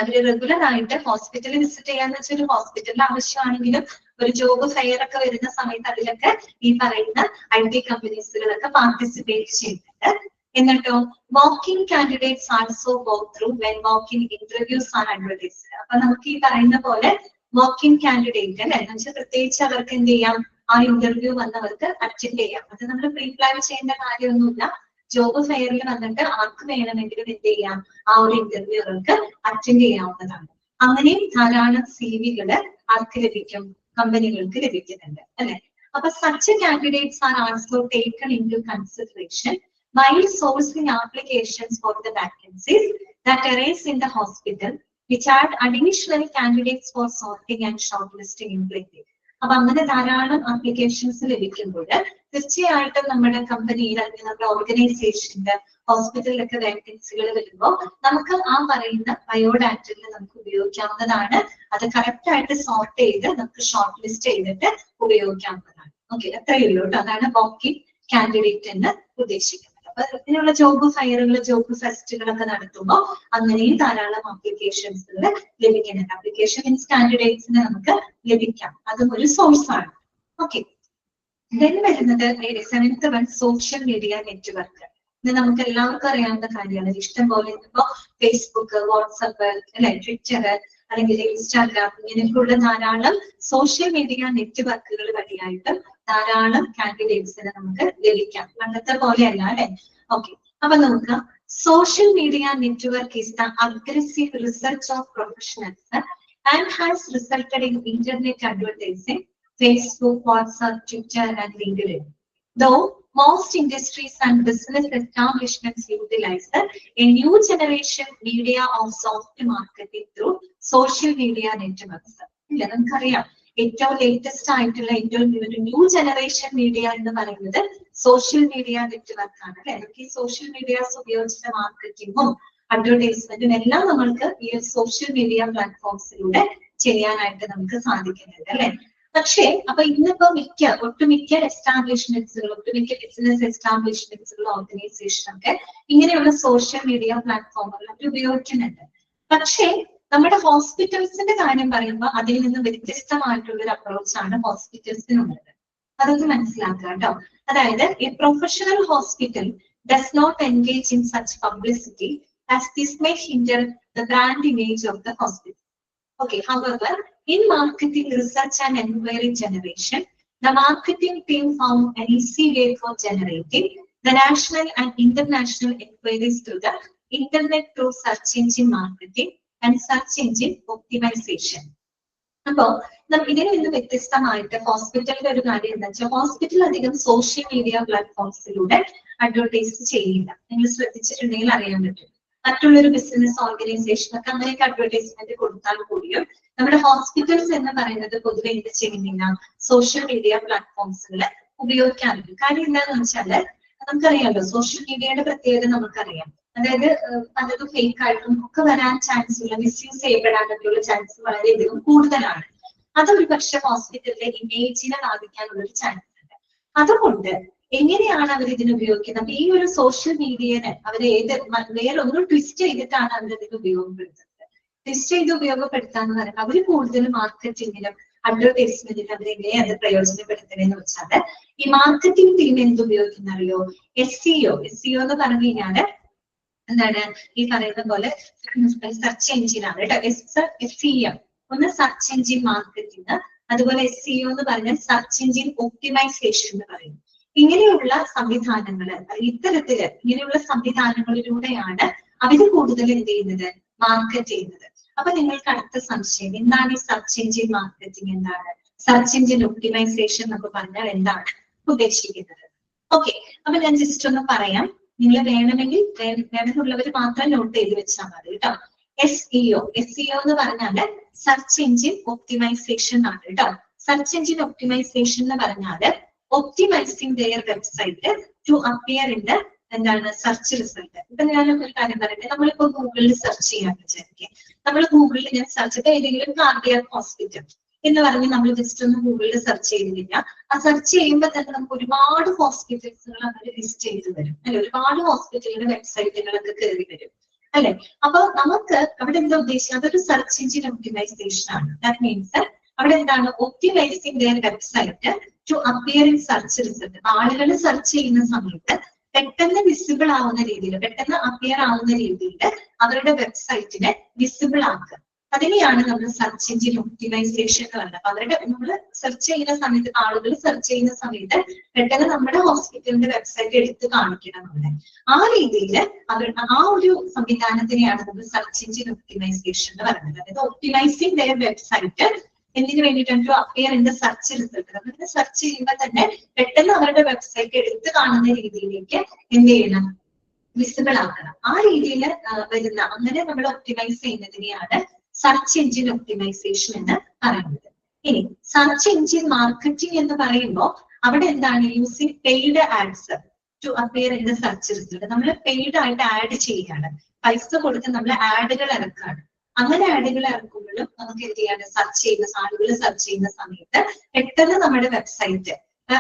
അവര് റെഗുലർ ആയിട്ട് ഹോസ്പിറ്റലിൽ വിസിറ്റ് ചെയ്യാന്ന് വെച്ചാൽ ഒരു ഹോസ്പിറ്റലിൽ ആവശ്യമാണെങ്കിലും ഒരു ജോബ് ഫെയർ ഒക്കെ വരുന്ന സമയത്ത് അതിലൊക്കെ ഈ പറയുന്ന IT കമ്പനീസുകളൊക്കെ പാർട്ടിസിപ്പേറ്റ് ചെയ്യുന്നുണ്ട്. എന്നിട്ടോ walking candidates also go through when walking interviews are advertised. അപ്പൊ നമുക്ക് ഈ പറയുന്ന പോലെ വാക്കിംഗ് കാൻഡിഡേറ്റ് അല്ലെ, എന്ന് വെച്ചാൽ പ്രത്യേകിച്ച് അവർക്ക് എന്ത് ചെയ്യാം, ആ ഇന്റർവ്യൂ വന്നവർക്ക് അറ്റൻഡ് ചെയ്യാം. അത് നമ്മൾ പ്രീ പ്ലാൻ ചെയ്യേണ്ട കാര്യമൊന്നുമില്ല. ജോബ് ഫെയറിൽ വന്നിട്ട് ആർക്ക് വേണമെങ്കിലും എന്ത് ചെയ്യാം, ആ ഒരു ഇന്റർവ്യൂ അവർക്ക് അറ്റൻഡ് ചെയ്യാവുന്നതാണ്. അങ്ങനെയും ധാരാളം CV-കള് ആർക്ക് ലഭിക്കും, കമ്പനികൾക്ക് ലഭിക്കുന്നുണ്ട് അല്ലെ. അപ്പൊ such candidates are also taken into consideration while sourcing applications for the vacancies that arise in the hospital, which add additional candidates for sorting and shortlisting in plenty. അപ്പൊ അങ്ങനെ ധാരാളം ആപ്ലിക്കേഷൻസ് ലഭിക്കുമ്പോൾ തീർച്ചയായിട്ടും നമ്മുടെ കമ്പനിയിൽ അല്ലെങ്കിൽ നമ്മുടെ ഓർഗനൈസേഷന്റെ ഹോസ്പിറ്റലിലൊക്കെ വേക്കൻസികൾ വരുമ്പോൾ നമുക്ക് ആ പറയുന്ന ബയോഡാറ്റയിൽ നമുക്ക് ഉപയോഗിക്കാവുന്നതാണ്. അത് കറക്റ്റ് ആയിട്ട് സോർട്ട് ചെയ്ത് നമുക്ക് ഷോർട്ട് ലിസ്റ്റ് ചെയ്തിട്ട് ഉപയോഗിക്കാവുന്നതാണ്. ഓക്കെ, അത്രയേ ഉള്ളൂ കേട്ടോ. അതാണ് വാക്കിംഗ് കാൻഡിഡേറ്റ് എന്ന് ഉദ്ദേശിക്കുന്നത്. അപ്പൊ ഇതിനുള്ള ജോബ് ഫെയറുകൾ, ജോബ് ഫെസ്റ്റുകളൊക്കെ നടത്തുമ്പോൾ അങ്ങനെയും ധാരാളം ആപ്ലിക്കേഷൻസുകൾ ലഭിക്കുന്നുണ്ട്. ആപ്ലിക്കേഷൻ മീൻസ് കാൻഡിഡേറ്റ്സിന് നമുക്ക് ലഭിക്കാം, അതും ഒരു സോഴ്സ് ആണ്. ഓക്കെ, then വരുന്നത് 7th one social media network. ഇത് നമുക്ക് എല്ലാവർക്കും അറിയാവുന്ന കാര്യമാണ്. ഇഷ്ടം പോലെ ഇപ്പോ ഫേസ്ബുക്ക്, വാട്സപ്പ് അല്ലെ, ട്വിറ്റർ അല്ലെങ്കിൽ ഇൻസ്റ്റാഗ്രാം ഇങ്ങനെയൊക്കെയുള്ള ധാരാളം സോഷ്യൽ മീഡിയ നെറ്റ്വർക്കുകൾ വഴിയായിട്ട് ധാരാളം കാൻഡിഡേറ്റ്സിന് നമുക്ക് ലഭിക്കാം. പണ്ടത്തെ പോലെയല്ല അല്ലെ. ഓക്കെ, അപ്പൊ നമുക്ക് social media network is the aggressive research of professionals and has resulted in internet advertising, Facebook, WhatsApp, Twitter, and LinkedIn. Though most industries and business establishments utilize a new generation media of soft marketing through social media networks. ഇല്ല, നമുക്കറിയാം ഏറ്റവും ലേറ്റസ്റ്റ് ആയിട്ടുള്ള ഏറ്റവും ഒരു ന്യൂ ജനറേഷൻ മീഡിയ എന്ന് പറയുന്നത് സോഷ്യൽ മീഡിയ നെറ്റ്വർക്ക് ആണ് അല്ലെ. നമുക്ക് ഈ സോഷ്യൽ മീഡിയാസ് ഉപയോഗിച്ചിട്ട് മാർക്കറ്റിങ്ങും അഡ്വർടൈസ്മെന്റും എല്ലാം നമ്മൾക്ക് ഈ സോഷ്യൽ മീഡിയ പ്ലാറ്റ്ഫോംസിലൂടെ ചെയ്യാനായിട്ട് നമുക്ക് സാധിക്കുന്നുണ്ട് അല്ലെ. പക്ഷേ അപ്പൊ ഇന്നിപ്പോ ഒട്ടുമിക്ക എസ്റ്റാബ്ലിഷ്മെന്റ്സുകൾ, ഒട്ടുമിക്ക ബിസിനസ് എസ്റ്റാബ്ലിഷ്മെന്റ്സുകൾ, ഓർഗനൈസേഷൻ ഒക്കെ ഇങ്ങനെയുള്ള സോഷ്യൽ മീഡിയ പ്ലാറ്റ്ഫോമുകൾ അവർ ഉപയോഗിക്കുന്നുണ്ട്. പക്ഷേ നമ്മുടെ ഹോസ്പിറ്റൽസിന്റെ കാര്യം പറയുമ്പോൾ അതിൽ നിന്ന് വ്യത്യസ്തമായിട്ടുള്ള ഒരു അപ്രോച്ചാണ് ഹോസ്പിറ്റൽസിനുള്ളത്. അതൊക്കെ മനസ്സിലാക്കുക കേട്ടോ. അതായത് a professional hospital does not engage in such publicity as this may hinder the brand image of the hospital. Okay, however, in marketing research and inquiry generation, the marketing team found an easy way for generating the national and international inquiries through the internet through search engine marketing and search engine optimization. അപ്പോ ഇതിൽ നിന്ന് വ്യത്യസ്തമായിട്ട് ഹോസ്പിറ്റലിന്റെ ഒരു കാര്യം എന്താ വെച്ചാൽ ഹോസ്പിറ്റൽ അധികം സോഷ്യൽ മീഡിയ പ്ലാറ്റ്ഫോംസിലൂടെ അഡ്വർടൈസ് ചെയ്യില്ല. നിങ്ങൾ ശ്രദ്ധിച്ചിട്ടുണ്ടെങ്കിൽ അറിയാൻ പറ്റും. മറ്റുള്ളൊരു ബിസിനസ് ഓർഗനൈസേഷൻ ഒക്കെ അങ്ങനെയൊക്കെ അഡ്വർടൈസ്മെന്റ് കൊടുത്താൽ കൂടിയും നമ്മുടെ ഹോസ്പിറ്റൽസ് എന്ന് പറയുന്നത് പൊതുവെ എന്ത് ചെയ്യുന്നില്ല, സോഷ്യൽ മീഡിയ പ്ലാറ്റ്ഫോംസുകൾ ഉപയോഗിക്കാറുണ്ട്. കാര്യം എന്താണെന്ന് വെച്ചാല് നമുക്കറിയാമല്ലോ സോഷ്യൽ മീഡിയയുടെ പ്രത്യേകത നമുക്കറിയാം. അതായത് പലതും ഫേക്ക് ആയിട്ടും ഒക്കെ വരാൻ ചാൻസ് ഉള്ള, മിസ്യൂസ് ചെയ്യപ്പെടാനൊക്കെയുള്ള ചാൻസ് വളരെയധികം കൂടുതലാണ്. അതൊരു പക്ഷെ ഹോസ്പിറ്റലിലെ ഇമേജിനെ ബാധിക്കാനുള്ള ഒരു ചാൻസ് ഉണ്ട്. അതുകൊണ്ട് എങ്ങനെയാണ് അവർ ഇതിന് ഉപയോഗിക്കുന്നത്? ഈ ഒരു സോഷ്യൽ മീഡിയനെ അവർ വേറൊന്നും ട്വിസ്റ്റ് ചെയ്തിട്ടാണ് അവർ ഇതിന് ഉപയോഗപ്പെടുത്തുന്നത്. ട്വിസ്റ്റ് ചെയ്ത് ഉപയോഗപ്പെടുത്താന്ന് പറയുന്നത് അവർ കൂടുതലും മാർക്കറ്റിങ്ങിലും അഡ്വർടൈസ്മെന്റിലും അവരെങ്ങനെ അത് പ്രയോജനപ്പെടുത്തണെന്ന് വെച്ചാല് ഈ മാർക്കറ്റിംഗ് ടീം എന്ത് ഉപയോഗിക്കുന്ന അറിയോ? SEO എന്ന് പറഞ്ഞു കഴിഞ്ഞാല് എന്താണ് ഈ പറയുന്ന പോലെ സെർച്ച് എഞ്ചിൻ ആണ് കേട്ടോ. SEM ഒന്ന് സെർച്ച് എഞ്ചിൻ മാർക്കറ്റിംഗ്, അതുപോലെ SEO എന്ന് പറഞ്ഞാൽ സെർച്ച് എഞ്ചിൻ ഒപ്റ്റിമൈസേഷൻ എന്ന് പറയും. ഇങ്ങനെയുള്ള സംവിധാനങ്ങൾ, ഇത്തരത്തില് ഇങ്ങനെയുള്ള സംവിധാനങ്ങളിലൂടെയാണ് അവർ കൂടുതൽ എന്ത് ചെയ്യുന്നത്, മാർക്കറ്റ് ചെയ്യുന്നത്. അപ്പൊ നിങ്ങൾക്ക് അടുത്ത സംശയം, എന്താണ് ഈ സെർച്ച് എഞ്ചിൻ മാർക്കറ്റിംഗ്, എന്താണ് സെർച്ച് എഞ്ചിൻ ഒപ്റ്റിമൈസേഷൻ എന്നൊക്കെ പറഞ്ഞാൽ എന്താണ് ഉദ്ദേശിക്കുന്നത്? ഓക്കെ, അപ്പൊ ഞാൻ ജസ്റ്റ് ഒന്ന് പറയാം. നിങ്ങൾ വേണമെങ്കിൽ വേണമെന്നുള്ളവർ മാത്രം നോട്ട് ചെയ്ത് വെച്ചാൽ മതി കേട്ടോ. SEO എന്ന് പറഞ്ഞാല് സെർച്ച് എഞ്ചിൻ ഒപ്റ്റിമൈസേഷൻ ആണ് കേട്ടോ. സെർച്ച് എഞ്ചിൻ ഒപ്റ്റിമൈസേഷൻ എന്ന് പറഞ്ഞാല് optimizing their website to appear in the എന്താണ് സെർച്ച് റിസൾട്ട്. ഇപ്പൊ ഞാൻ ഒരു കാര്യം പറയട്ടെ, നമ്മളിപ്പോ ഗൂഗിളിൽ സെർച്ച് ചെയ്യാൻ വിചാരിക്കുക. നമ്മൾ ഗൂഗിളിൽ ഞാൻ സെർച്ച് ചെയ്ത ഏതെങ്കിലും കാർഡിയാക് ഹോസ്പിറ്റൽ എന്ന് പറഞ്ഞ് നമ്മൾ ജസ്റ്റ് ഒന്ന് ഗൂഗിളിൽ സെർച്ച് ചെയ്ത് കഴിഞ്ഞാൽ ആ സെർച്ച് ചെയ്യുമ്പോൾ തന്നെ നമുക്ക് ഒരുപാട് ഹോസ്പിറ്റൽസുകൾ അങ്ങനെ ലിസ്റ്റ് ചെയ്ത് വരും അല്ലെ, ഒരുപാട് ഹോസ്പിറ്റലുകളുടെ വെബ്സൈറ്റുകളൊക്കെ കയറി വരും അല്ലെ. അപ്പൊ നമുക്ക് അവിടെ എന്താ ഉദ്ദേശിച്ചത്, അതൊരു സെർച്ച് എഞ്ചിൻ ഒപ്റ്റിമൈസേഷൻ ആണ്. ദാറ്റ് മീൻസ് അവിടെ എന്താണ്, optimizing their website to appear in search result. ആളുകൾ സെർച്ച് ചെയ്യുന്ന സമയത്ത് പെട്ടെന്ന് വിസിബിൾ ആവുന്ന രീതിയിൽ, പെട്ടെന്ന് അപ്പിയർ ആവുന്ന രീതിയിൽ അവരുടെ വെബ്സൈറ്റിനെ വിസിബിൾ ആക്കുക. അതിനെയാണ് നമ്മൾ സെർച്ച് എഞ്ചിൻ ഒപ്റ്റിമൈസേഷൻ എന്ന് പറയുന്നത്. അപ്പൊ അവരുടെ നമ്മൾ സെർച്ച് ചെയ്യുന്ന സമയത്ത്, ആളുകൾ സെർച്ച് ചെയ്യുന്ന സമയത്ത് പെട്ടെന്ന് നമ്മുടെ ഹോസ്പിറ്റലിന്റെ വെബ്സൈറ്റ് എടുത്ത് കാണിക്കണം അവിടെ. ആ രീതിയിൽ അവരുടെ ആ ഒരു സംവിധാനത്തിനെയാണ് നമ്മൾ സെർച്ച് എഞ്ചിൻ ഒപ്റ്റിമൈസേഷൻ എന്ന് പറയുന്നത്. അതായത് ഒപ്റ്റിമൈസിങ് ദെയർ വെബ്സൈറ്റ് എന്തിനു വേണ്ടിയിട്ടാണ്, to appear in the search result. നമ്മൾ സെർച്ച് ചെയ്യുമ്പോൾ തന്നെ പെട്ടെന്ന് അവരുടെ വെബ്സൈറ്റ് എടുത്ത് കാണുന്ന രീതിയിലേക്ക് എന്ത് ചെയ്യണം, വിസിബിൾ ആക്കണം. ആ രീതിയിൽ വരുന്ന, അങ്ങനെ നമ്മൾ ഒപ്റ്റിമൈസ് ചെയ്യുന്നതിനെയാണ് സെർച്ച് എഞ്ചിൻ ഒപ്റ്റിമൈസേഷൻ എന്ന് പറയുന്നത്. ഇനി സെർച്ച് എഞ്ചിൻ മാർക്കറ്റിംഗ് എന്ന് പറയുമ്പോൾ അവിടെ എന്താണ്, using paid ads to appear in the search result. നമ്മൾ പെയ്ഡ് ആയിട്ട് ആഡ് ചെയ്യാണ്, പൈസ കൊടുത്ത് നമ്മൾ ആഡുകൾ ഇറക്കാണ്. അങ്ങനെ ആഡുകൾ ഇറക്കുമ്പോഴും നമുക്ക് എന്ത് ചെയ്യാണ്, സെർച്ച് ചെയ്യുന്ന ആളുകൾ സെർച്ച് ചെയ്യുന്ന സമയത്ത് പെട്ടെന്ന് നമ്മുടെ വെബ്സൈറ്റ്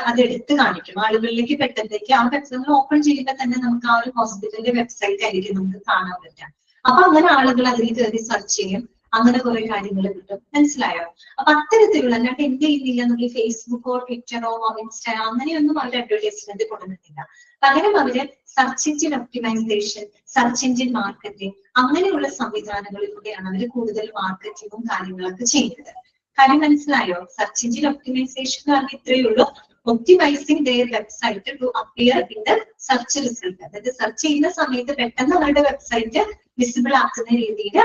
അത് എടുത്ത് കാണിക്കും ആളുകളിലേക്ക്. പെട്ടെന്നേക്ക് ആ വെബ്സൈറ്റ് ഓപ്പൺ ചെയ്യുമ്പോൾ തന്നെ നമുക്ക് ആ ഒരു ഹോസ്പിറ്റലിന്റെ വെബ്സൈറ്റ് ആയിരിക്കും നമുക്ക് കാണാൻ പറ്റുക. അപ്പൊ അങ്ങനെ ആളുകൾ അതിൽ കയറി സെർച്ച് ചെയ്യും, അങ്ങനെ കുറെ കാര്യങ്ങൾ കിട്ടും. മനസ്സിലായോ? അപ്പൊ അത്തരത്തിലുള്ള, അല്ലാണ്ട് എന്ത് ചെയ്യുന്നില്ല, നമ്മൾ ഫേസ്ബുക്കോ ട്വിറ്ററോ ഇൻസ്റ്റാഗ്രാം അങ്ങനെയൊന്നും അവരുടെ അഡ്വർടൈസ്മെന്റ് കൊടുക്കുന്നില്ല. പകരം അവര് search engine optimization, search engine marketing അങ്ങനെയുള്ള സംവിധാനങ്ങളിലൂടെയാണ് അവർ കൂടുതൽ മാർക്കറ്റിംഗും കാര്യങ്ങളൊക്കെ ചെയ്യുന്നത്. കാര്യം മനസ്സിലായോ? സെർച്ച് എഞ്ചിൻ ഒപ്റ്റിമൈസേഷൻ എന്ന് പറഞ്ഞാൽ ഇത്രയേ ഉള്ളൂ, optimizing their website to appear in the search result. അതായത് സെർച്ച് ചെയ്യുന്ന സമയത്ത് പെട്ടെന്ന് അവരുടെ വെബ്സൈറ്റ് വിസിബിൾ ആക്കുന്ന രീതിയിൽ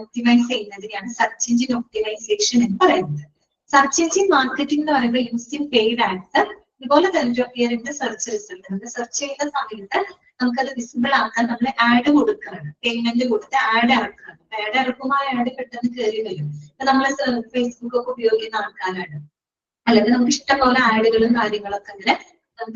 ഒപ്റ്റിമൈസ് ചെയ്യുന്നതിനെയാണ് സെർച്ച് എഞ്ചിൻ ഒപ്റ്റിമൈസേഷൻ എന്ന് പറയുന്നത്. സെർച്ച് എഞ്ചിൻ മാർക്കറ്റിംഗ് എന്ന് പറയുമ്പോൾ യൂസിങ് പെയ്ഡ് ആഡ്സ് ഇതുപോലെ തന്നെ to appear in the search result. നമ്മൾ സെർച്ച് ചെയ്യുന്ന സമയത്ത് നമുക്കത് വിസിബിൾ ആക്കാൻ നമ്മൾ ആഡ് കൊടുക്കുകയാണ്, പേയ്മെന്റ് കൊടുത്ത് ആഡ് ഇറക്കുകയാണ്. ആഡ് ഇറക്കുമ്പോൾ ആ ആഡ് പെട്ടെന്ന് കയറി വരും. നമ്മൾ ഫേസ്ബുക്ക് ഒക്കെ ഉപയോഗിക്കുന്ന ആൾക്കാരാണ്, അല്ലെങ്കിൽ നമുക്ക് ഇഷ്ടംപോലെ ആഡുകളും കാര്യങ്ങളൊക്കെ അങ്ങനെ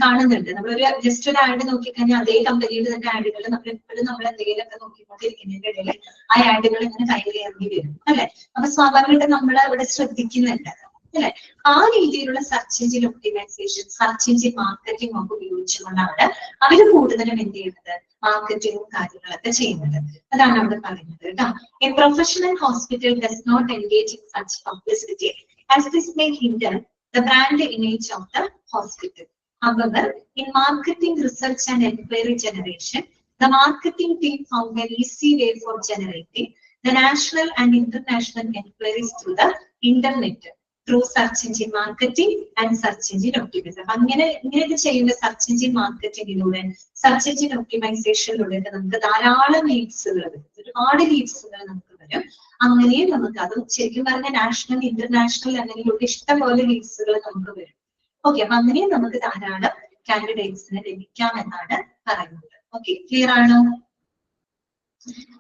കാണുന്നുണ്ട്. നമ്മളൊരു ജസ്റ്റ് ഒരു ആഡ് നോക്കിക്കഴിഞ്ഞാൽ അതേ കമ്പനിയുടെ തന്നെ ആഡുകൾ നമ്മൾ എപ്പോഴും നമ്മൾ എന്തെങ്കിലുമൊക്കെ നോക്കിക്കൊണ്ടിരിക്കുന്നതിന്റെ ഇടയിൽ ആ ആഡുകൾ ഇങ്ങനെ കയ്യിൽ ഇറങ്ങി വരും അല്ലെ. അപ്പൊ സ്വാഭാവികമായിട്ട് നമ്മൾ അവിടെ ശ്രദ്ധിക്കുന്നുണ്ട് അല്ലെ. ആ രീതിയിലുള്ള search engine optimization, search engine marketing ഒക്കെ ഉപയോഗിച്ചുകൊണ്ടാണ് അവർ കൂടുതലും എന്ത് ചെയ്യുന്നത്, മാർക്കറ്റിംഗും കാര്യങ്ങളൊക്കെ ചെയ്യുന്നത്. അതാണ് അവിടെ പറയുന്നത് കേട്ടോ. A professional hospital does not engage in such publicity as this may hinder the brand image of the hospital. However, in marketing research and inquiry generation, the marketing team found an easy way for generating the national and international inquiries through the internet, through search engine marketing and search engine optimization. ഇങ്ങനെയൊക്കെ ചെയ്യുന്ന സെർച്ച് എഞ്ചിൻ മാർക്കറ്റിംഗിലൂടെ, സെർച്ച് എഞ്ചിൻ ഒപ്റ്റിമൈസേഷനിലൂടെ നമുക്ക് ധാരാളം ലീഡ്സുകൾ വരും, ഒരുപാട് ലീഡ്സുകൾ നമുക്ക് വരും. അങ്ങനെയും നമുക്ക് അത് ശരിക്കും പറഞ്ഞ നാഷണൽ ഇന്റർനാഷണൽ അങ്ങനെയുള്ള ഇഷ്ടംപോലെ ലീഡ്സുകൾ നമുക്ക് വരും. ഓക്കെ, അപ്പൊ അങ്ങനെയും നമുക്ക് ധാരാളം കാൻഡിഡേറ്റ്സിന് ലഭിക്കാം എന്നാണ് പറയുന്നത്. ഓക്കെ, ക്ലിയർ ആണോ?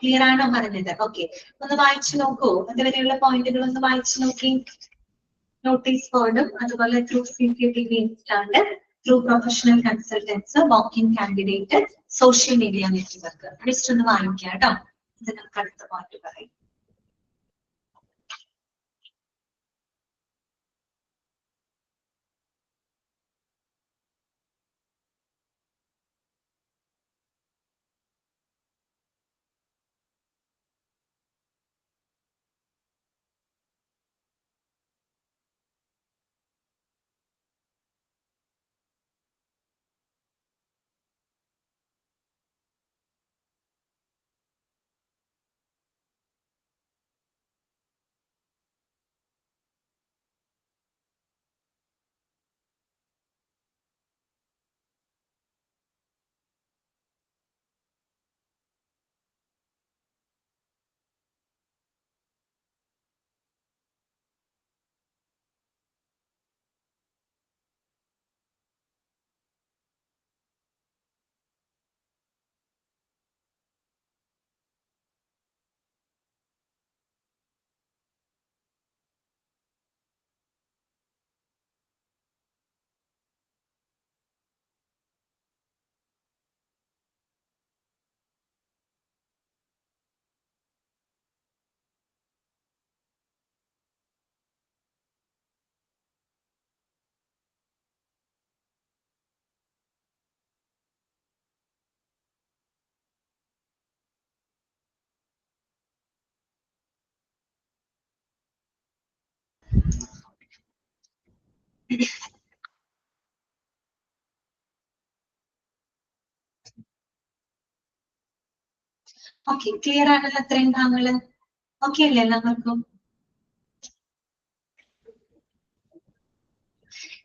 ക്ലിയർ ആണോ പറഞ്ഞത്? ഓക്കെ, ഒന്ന് വായിച്ചു നോക്കൂ, അതുവരെയുള്ള പോയിന്റുകൾ ഒന്ന് വായിച്ചു നോക്കി. നോട്ടീസ് ബോർഡും അതുപോലെ through CCTV installed, through professional consultants, walking candidate, social media network. Just ഒന്ന് വായിക്കാം കേട്ടോ, ഇത് നമുക്ക് അടുത്ത പോയിന്റ് പറയും. ഓക്കെ, ക്ലിയർ ആണല്ലോ അത്രയും ഭാഗങ്ങള്? ഓക്കെ അല്ലേ എല്ലാവർക്കും?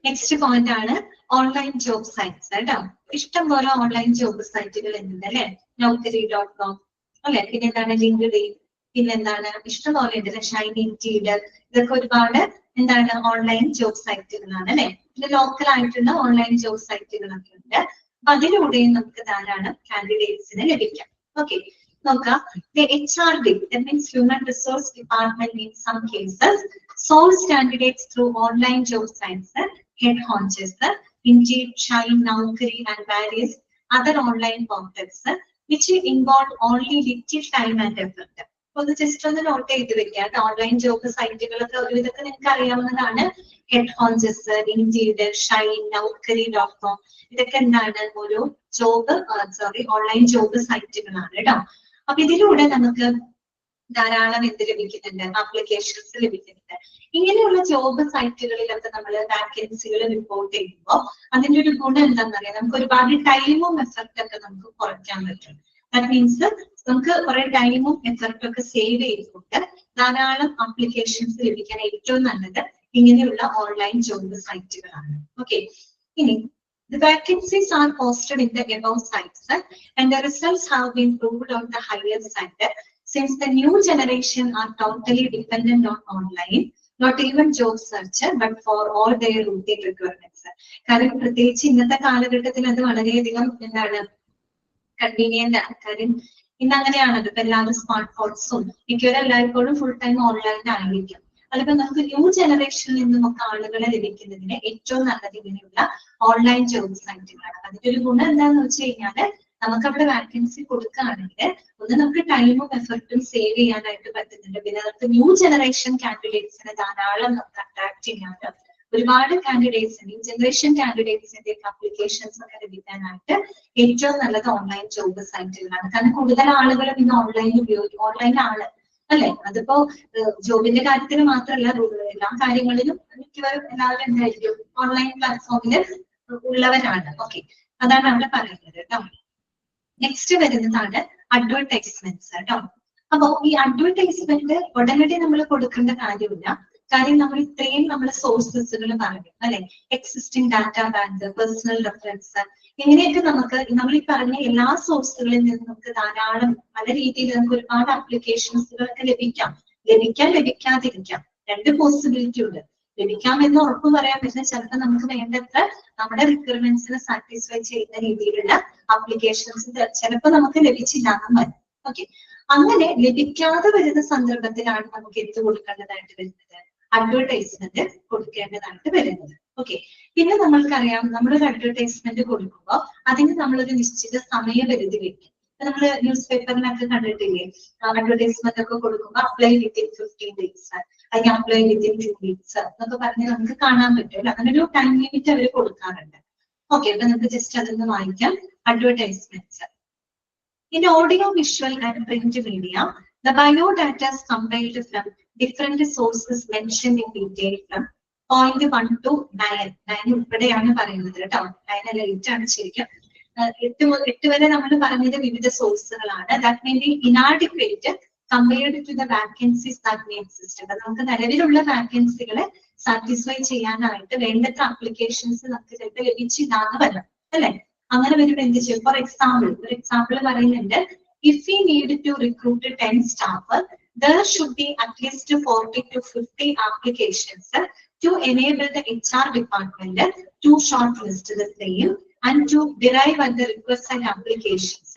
നെക്സ്റ്റ് പോയിന്റ് ആണ് ഓൺലൈൻ ജോബ് സൈറ്റ്സ് കേട്ടോ. ഇഷ്ടംപോലെ ഓൺലൈൻ ജോബ് സൈറ്റുകൾ ഉണ്ട് അല്ലെ, naukri.com അല്ലെ, പിന്നെ എന്താണ് ലിങ്ക്ഡ്ഇൻ, പിന്നെന്താണ് ഇഷ്ടംപോലെ ഉണ്ട്, ഷൈനി ഇൻഡീഡ്, ഇതൊക്കെ ഒരുപാട് എന്താണ് ഓൺലൈൻ ജോബ് സൈറ്റുകളാണ് അല്ലെ. പിന്നെ ലോക്കൽ ആയിട്ടുള്ള ഓൺലൈൻ ജോബ് സൈറ്റുകളൊക്കെ ഉണ്ട്. അപ്പൊ അതിലൂടെയും നമുക്ക് ധാരാളം കാൻഡിഡേറ്റ്സിന് ലഭിക്കാം. ഓക്കെ, നോക്കാം. The HRD, that means Human Resource Department, in some cases source candidates through online job sites, headhunters, Indeed, Shine, Naukri, and various other online portals, which involve only little time and effort. അപ്പോൾ ഇത് ജസ്റ്റ് ഒന്ന് നോട്ട് ചെയ്ത് വെക്കാം. ഓൺലൈൻ ജോബ് സൈറ്റുകളൊക്കെ ഒരുവിധത്തിൽ നിങ്ങൾക്ക് അറിയാവുന്നതാണ്. ഹെഡ്ഹോൺജസ്, ഇൻഡീഡ്, ഷൈൻ, naukri.com, ഇതൊക്കെ എന്താണ് ഒരു ജോബ് ഓൺലൈൻ ജോബ് സൈറ്റുകളാണ് കേട്ടോ. അപ്പൊ ഇതിലൂടെ നമുക്ക് ധാരാളം എന്ത് ലഭിക്കുന്നുണ്ട്, ആപ്ലിക്കേഷൻസ് ലഭിക്കുന്നുണ്ട്. ഇങ്ങനെയുള്ള ജോബ് സൈറ്റുകളിലൊക്കെ നമ്മൾ വാക്കൻസികൾ റിപ്പോർട്ട് ചെയ്യുമ്പോൾ അതിന്റെ ഒരു ഗുണം എന്താണെന്ന് അറിയാം, നമുക്ക് ഒരുപാട് ടൈമും എഫർട്ടും ഒക്കെ നമുക്ക് കുറയ്ക്കാൻ പറ്റും. ദാറ്റ് മീൻസ് നമുക്ക് കുറെ ടൈമും എഫർട്ടും ഒക്കെ സേവ് ചെയ്തുകൊണ്ട് ധാരാളം ആപ്ലിക്കേഷൻസ് ലഭിക്കാൻ ഏറ്റവും നല്ലത് ഇങ്ങനെയുള്ള ഓൺലൈൻ ജോബ് സൈറ്റുകളാണ്. ഓക്കെ, ഇനി the vacancies are posted in the above sites, and the results have been proved on the higher side, since the new generation are totally dependent on online, not even job search, but for all their routine requirements. കാരണം പ്രത്യേകിച്ച് ഇന്നത്തെ കാലഘട്ടത്തിൽ അത് വളരെയധികം എന്താണ് കൺവീനിയന്റ് ആണ്. കാര്യം ഇന്ന് അങ്ങനെയാണല്ലോ, ഇപ്പൊ എല്ലാവരും സ്മാർട്ട് ഫോൺസും മിക്കവരും എല്ലായ്പ്പോഴും ഫുൾ ടൈം ഓൺലൈൻ ആയിരിക്കും. അതിപ്പോ നമുക്ക് ന്യൂ ജനറേഷനിൽ നിന്നും ഒക്കെ ആളുകളെ ലഭിക്കുന്നതിന് ഏറ്റവും നല്ലത് ഇങ്ങനെയുള്ള ഓൺലൈൻ ജോബ് സൈറ്റുകളാണ്. അതിന്റെ ഒരു ഗുണം എന്താണെന്ന് വെച്ച് കഴിഞ്ഞാല് നമുക്ക് അവിടെ വാക്കൻസി കൊടുക്കുകയാണെങ്കിൽ ഒന്ന് നമുക്ക് ടൈമും എഫർട്ടും സേവ് ചെയ്യാനായിട്ട് പറ്റുന്നുണ്ട്. പിന്നെ നമുക്ക് ന്യൂ ജനറേഷൻ കാൻഡിഡേറ്റ്സിനെ ധാരാളം നമുക്ക് അട്രാക്ട് ചെയ്യാനും ഒരുപാട് കാൻഡിഡേറ്റ്സ്, ന്യൂ ജനറേഷൻ കാൻഡിഡേറ്റ്സിന്റെ അപ്ലിക്കേഷൻസ് ഒക്കെ ലഭിക്കാനായിട്ട് ഏറ്റവും നല്ലത് ഓൺലൈൻ ജോബ് സൈറ്റുകളാണ്. കാരണം കൂടുതൽ ആളുകൾ ഇന്ന് ഓൺലൈനാണ് അല്ലെ. അതിപ്പോ ജോബിന്റെ കാര്യത്തിന് മാത്രമല്ല, എല്ലാ കാര്യങ്ങളിലും മിക്കവരും എല്ലാവരും എന്തായിരിക്കും ഓൺലൈൻ പ്ലാറ്റ്ഫോമില് ഉള്ളവരാണ്. ഓക്കെ, അതാണ് അവിടെ പറയുന്നത് കേട്ടോ. നെക്സ്റ്റ് വരുന്നതാണ് അഡ്വർടൈസ്മെന്റ്സ് കേട്ടോ. അപ്പോ ഈ അഡ്വർടൈസ്മെന്റ് ഉടനടി നമ്മൾ കൊടുക്കേണ്ട കാര്യമില്ല. കാര്യം നമ്മൾ ഇത്രയും നമ്മൾ സോഴ്സസുകൾ പറഞ്ഞു അല്ലെ, existing data bank, personal reference, ഇങ്ങനെയൊക്കെ നമുക്ക് നമ്മൾ ഈ പറഞ്ഞ എല്ലാ സോഴ്സുകളിൽ നിന്ന് നമുക്ക് ധാരാളം പല രീതിയിൽ നമുക്ക് ഒരുപാട് ആപ്ലിക്കേഷൻസുകളൊക്കെ ലഭിക്കാതിരിക്കാം. രണ്ട് പോസിബിലിറ്റി ഉണ്ട്. ലഭിക്കാമെന്ന് ഉറപ്പ് പറയാൻ പറ്റില്ല, ചിലപ്പോൾ നമുക്ക് വേണ്ടത്ര നമ്മുടെ റിക്വയർമെന്റ്സിനെ സാറ്റിസ്ഫൈ ചെയ്യുന്ന രീതിയിലുള്ള ആപ്ലിക്കേഷൻസ് ചിലപ്പോൾ നമുക്ക് ലഭിച്ചില്ലാന്നും വരും. ഓക്കെ, അങ്ങനെ ലഭിക്കാതെ വരുന്ന സന്ദർഭത്തിലാണ് നമുക്ക് എന്ത് കൊടുക്കേണ്ടതായിട്ട് വരുന്നത്, അഡ്വർടൈസ്മെന്റ് കൊടുക്കേണ്ടതായിട്ട് വരുന്നത്. ഓക്കെ, പിന്നെ നമ്മൾക്കറിയാം നമ്മളൊരു അഡ്വർടൈസ്മെന്റ് കൊടുക്കുമ്പോൾ അതിന് നമ്മളൊരു നിശ്ചിത സമയപരിധി വെക്കും. നമ്മള് ന്യൂസ് പേപ്പറിനൊക്കെ കണ്ടിട്ടില്ലേ, അഡ്വർടൈസ്മെന്റ് ഒക്കെ കൊടുക്കുമ്പോൾ അപ്ലൈ വിത്തിൻ 15 days, അല്ലെങ്കിൽ അപ്ലൈ വിത്തിൻ 2 weeks എന്നൊക്കെ പറഞ്ഞ് നമുക്ക് കാണാൻ പറ്റുമല്ലോ. അങ്ങനെ ഒരു ടൈം ലിമിറ്റ് അവർ കൊടുക്കാറുണ്ട്. ഓക്കെ, അപ്പൊ നമുക്ക് ജസ്റ്റ് അതൊന്ന് വായിക്കാം. Advertisements in audio, visual and print media, the biodata is compiled from different sources mentioned in detail from point 1 to 9. 9 ഉൾപ്പെടെയാണ് പറയുന്നത് കേട്ടോ. 9 അല്ല 8 ആണ് ശരിക്കും. 8 വരെ നമ്മൾ പറഞ്ഞത് വിവിധ സോഴ്സുകളാണ്. That mean be inadequate compared to the vacancies that may exist. അപ്പൊ നമുക്ക് നിലവിലുള്ള വാക്കൻസികളെ സാറ്റിസ്ഫൈ ചെയ്യാനായിട്ട് വേണ്ടത്ര ആപ്ലിക്കേഷൻസ് നമുക്ക് ചിലപ്പോൾ ലഭിച്ചില്ലാന്ന് വരാം അല്ലെ. അങ്ങനെ വരുമ്പോൾ എന്ത് ചെയ്യും? ഫോർ എക്സാമ്പിൾ, ഒരു എക്സാമ്പിൾ പറയുന്നുണ്ട്, if we need to recruit 10 staff, there should be at least 40 to 50 applications to enable the HR department to shortlist the same and to derive the requested applications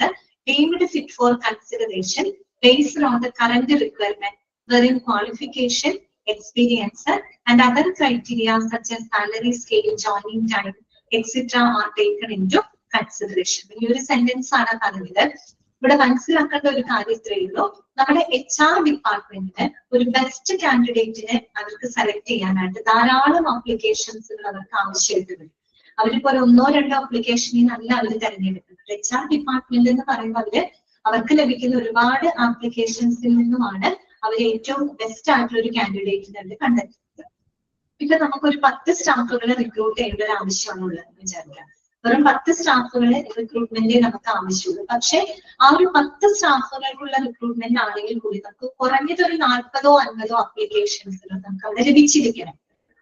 deemed fit for consideration based on the current requirement, wherein qualification, experience and other criteria such as salary scale, joining time, etc. are taken into consideration. ഈ ഒരു സെന്റൻസ് ആണ് പറഞ്ഞത്. ഇവിടെ മനസ്സിലാക്കേണ്ട ഒരു കാര്യം ഇത്രയേ ഉള്ളൂ, നമ്മുടെ HR ഡിപ്പാർട്ട്മെന്റിന് ഒരു ബെസ്റ്റ് കാൻഡിഡേറ്റിനെ അവർക്ക് സെലക്ട് ചെയ്യാനായിട്ട് ധാരാളം ആപ്ലിക്കേഷൻസുകൾ അവർക്ക് ആവശ്യമായിട്ട് വരും. അവരിപ്പോ ഒരു 1-2 ആപ്ലിക്കേഷനിൽ നല്ല അവർ തിരഞ്ഞെടുക്കുന്നത്. HR ഡിപ്പാർട്ട്മെന്റ് എന്ന് പറയുമ്പോൾ അവർക്ക് ലഭിക്കുന്ന ഒരുപാട് ആപ്ലിക്കേഷൻസിൽ നിന്നുമാണ് അവർ ഏറ്റവും ബെസ്റ്റ് ആയിട്ടുള്ള ഒരു കാൻഡിഡേറ്റിനെ അവർ കണ്ടെത്തുന്നത്. ഇപ്പൊ നമുക്കൊരു 10 സ്റ്റാഫുകളെ റിക്രൂട്ട് ചെയ്യേണ്ട ഒരു ആവശ്യമാണുള്ളത് വിചാരിക്കാം. വെറും 10 സ്റ്റാഫുകളെ റിക്രൂട്ട്മെന്റ് നമുക്ക് ആവശ്യമുള്ളൂ. പക്ഷെ ആ ഒരു 10 സ്റ്റാഫുകൾക്കുള്ള റിക്രൂട്ട്മെന്റ് ആണെങ്കിൽ കൂടി നമുക്ക് കുറഞ്ഞത് ഒരു 40ഓ 50ഓ അപ്ലിക്കേഷൻസ് നമുക്ക് അവിടെ ലഭിച്ചിരിക്കണം.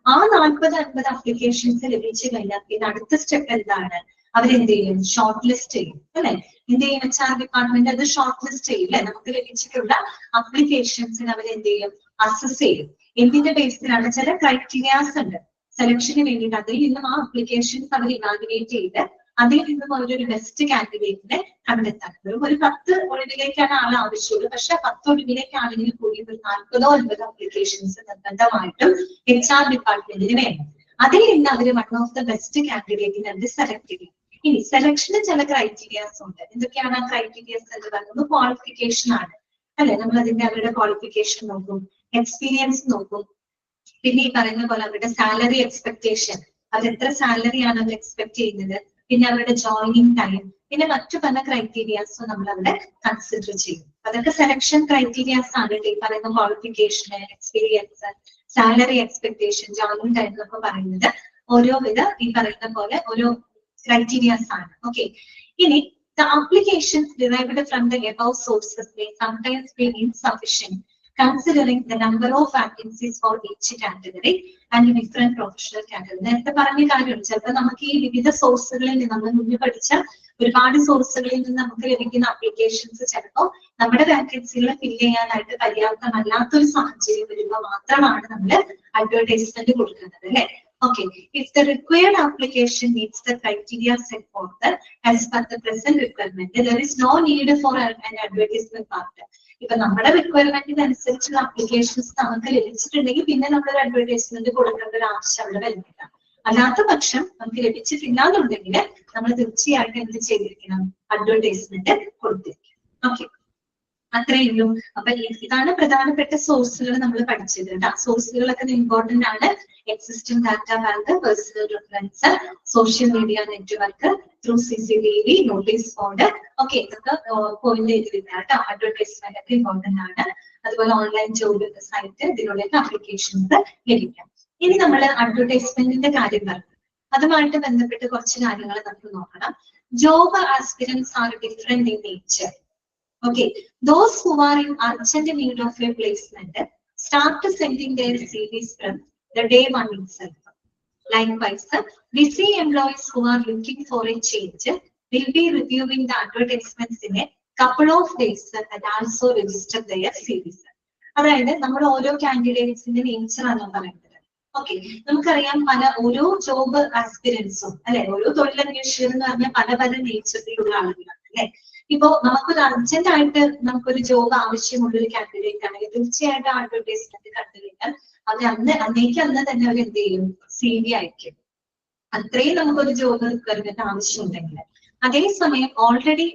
ആ 40-50 അപ്ലിക്കേഷൻസ് ലഭിച്ചു കഴിഞ്ഞാൽ പിന്നെ അടുത്ത സ്റ്റെപ്പ് എന്താണ്? അവരെന്ത് ചെയ്യും? ഷോർട്ട് ലിസ്റ്റ് ചെയ്യും അല്ലെ? എന്ത് ചെയ്യും? HR ഡിപ്പാർട്ട്മെന്റ് അത് ഷോർട്ട് ലിസ്റ്റ് ചെയ്യും അല്ലെ? നമുക്ക് ലഭിച്ചിട്ടുള്ള അപ്ലിക്കേഷൻസിന് അവരെന്ത് ചെയ്യും? അസസ് ചെയ്യും. എന്തിന്റെ ബേസിലാണ്? ചില ക്രൈറ്റീരിയാസ് ഉണ്ട് സെലക്ഷന് വേണ്ടിയിട്ട്. അതിൽ നിന്നും ആ അപ്ലിക്കേഷൻസ് അവർ ഇവാലുവേറ്റ് ചെയ്ത് അതിൽ നിന്നും അവരൊരു ബെസ്റ്റ് കാൻഡിഡേറ്റിനെ കണ്ടെത്താൻ. ഒരു 10 ഒഴിവിലേക്കാണ് ആൾ ആവശ്യമുള്ളൂ. പക്ഷെ 10 ഒഴിവിലേക്കാണെങ്കിൽ കൂടി ഒരു 40ഓ 50ഓ അപ്ലിക്കേഷൻസ് നിർബന്ധമായിട്ടും HR ഡിപ്പാർട്ട്മെന്റിന് വേണം. അതിൽ നിന്ന് അവർ വൺ ഓഫ് ദ ബെസ്റ്റ് കാൻഡിഡേറ്റിനെ അവർ സെലക്ട് ചെയ്യും. ഇനി സെലക്ഷന് ചില ക്രൈറ്റീരിയാസ് ഉണ്ട്. എന്തൊക്കെയാണ് ആ ക്രൈറ്റീരിയാസ് എന്ന് പറയുന്നത്? ക്വാളിഫിക്കേഷൻ ആണ് അല്ലെ? നമ്മൾ അതിന്റെ അവരുടെ ക്വാളിഫിക്കേഷൻ നോക്കും, എക്സ്പീരിയൻസ് നോക്കും, പിന്നെ ഈ പറയുന്ന പോലെ അവരുടെ സാലറി എക്സ്പെക്ടേഷൻ, അത് എത്ര സാലറിയാണ് അവർ എക്സ്പെക്ട് ചെയ്യുന്നത്, പിന്നെ അവരുടെ ജോയിനിങ് ടൈം, പിന്നെ മറ്റു പല ക്രൈറ്റീരിയാസും നമ്മൾ അവിടെ കൺസിഡർ ചെയ്യും. അതൊക്കെ സെലക്ഷൻ ക്രൈറ്റീരിയാസ് ആണ്. ഈ പറയുന്ന qualification, experience, salary expectation, joining time എന്നൊക്കെ പറയുന്നത് ഓരോ വിധ ഈ പറയുന്ന പോലെ ഓരോ ക്രൈറ്റീരിയാസ് ആണ്. ഓക്കെ, ഇനി the applications derived from the above sources may sometimes be insufficient considering the number of vacancies for each category and different professional category. നേരത്തെ പറഞ്ഞ കാര്യമാണ്. ചിലപ്പോൾ നമുക്ക് ഈ വിവിധ സോഴ്സുകളിൽ നിന്ന് നമ്മൾ മുന്നിൽ പഠിച്ച ഒരുപാട് സോഴ്സുകളിൽ നിന്ന് നമുക്ക് ലഭിക്കുന്ന അപ്ലിക്കേഷൻസ് ചിലപ്പോൾ നമ്മുടെ വാക്കൻസികൾ ഫില്ല് ചെയ്യാനായിട്ട് പര്യാപ്തമല്ലാത്തൊരു സാഹചര്യം വരുമ്പോൾ മാത്രമാണ് നമ്മൾ അഡ്വർടൈസ്മെന്റ് കൊടുക്കുന്നത് അല്ലെ? Okay, if the required application meets the criteria set forth as per the present requirement, there is no need for an advertisement part. ഇപ്പൊ നമ്മുടെ റിക്വയർമെന്റിന് അനുസരിച്ചുള്ള അപ്ലിക്കേഷൻസ് നമുക്ക് ലഭിച്ചിട്ടുണ്ടെങ്കിൽ പിന്നെ നമ്മൾ ഒരു അഡ്വർടൈസ്മെന്റ് കൊടുക്കേണ്ട ഒരു ആവശ്യം അവിടെ വരുന്നില്ല. അല്ലാത്ത പക്ഷം നമുക്ക് ലഭിച്ചിട്ടില്ല എന്നുണ്ടെങ്കിൽ നമ്മൾ തീർച്ചയായിട്ടും എന്ത് ചെയ്തിരിക്കണം? അഡ്വർടൈസ്മെന്റ് കൊടുത്തിരിക്കണം. ഓക്കെ, അത്രയുള്ളൂ. അപ്പൊ ഇതാണ് പ്രധാനപ്പെട്ട സോഴ്സുകൾ നമ്മൾ പഠിച്ചത് കേട്ടോ. സോഴ്സുകളൊക്കെ ഇമ്പോർട്ടന്റ് ആണ്. Existing data bank, personal reference, social media network, through CCTV, notice board, okay, ഇതൊക്കെ പോയിന്റ് ചെയ്തിരിക്കുക കേട്ടോ. അഡ്വർടൈസ്മെന്റ് ഒക്കെ ഇമ്പോർട്ടന്റ് ആണ്. അതുപോലെ ഓൺലൈൻ ജോബ് സൈറ്റ്, ഇതിനുള്ളിൽ അപ്ലിക്കേഷൻസ് ലഭിക്കാം. ഇനി നമ്മൾ അഡ്വർടൈസ്മെന്റിന്റെ കാര്യം പറഞ്ഞു. അതുമായിട്ട് ബന്ധപ്പെട്ട് കുറച്ച് കാര്യങ്ങൾ നമുക്ക് നോക്കണം. Job aspirants are different in nature. Okay, those who are in urgent need of a placement start sending their CVs from the day one itself. Likewise, busy employees who are looking for a change will be reviewing the advertisements in a couple of days and also register their CVs. അതായത് നമ്മൾ ഓരോ കാൻഡിഡേറ്റ്സിന്റെ നേച്ചർ ആണ് പറയുന്നത്. ഓക്കെ, നമുക്കറിയാം പല ഓരോ ജോബ് ആസ്പിരൻസും അല്ലെ, ഓരോ തൊഴിലന്വേഷകർ എന്ന് പറഞ്ഞാൽ പല പല നേച്ചറിലുള്ള ആളുകളാണ് അല്ലെ. ഇപ്പോ നമുക്കൊരു അർജന്റ് ആയിട്ട് നമുക്കൊരു ജോബ് ആവശ്യമുള്ള ഒരു കാൻഡിഡേറ്റ് ആണെങ്കിൽ തീർച്ചയായിട്ടും അഡ്വർടൈസ്മെന്റ് കണ്ടു കഴിഞ്ഞാൽ അവർ അന്ന് തന്നെ അവർ എന്ത് ചെയ്യും? CV അയക്കും. അത്രയും നമുക്കൊരു ജോബ് റിക്വയർമെന്റ് ആവശ്യമുണ്ടെങ്കിൽ. അതേസമയം ഓൾറെഡി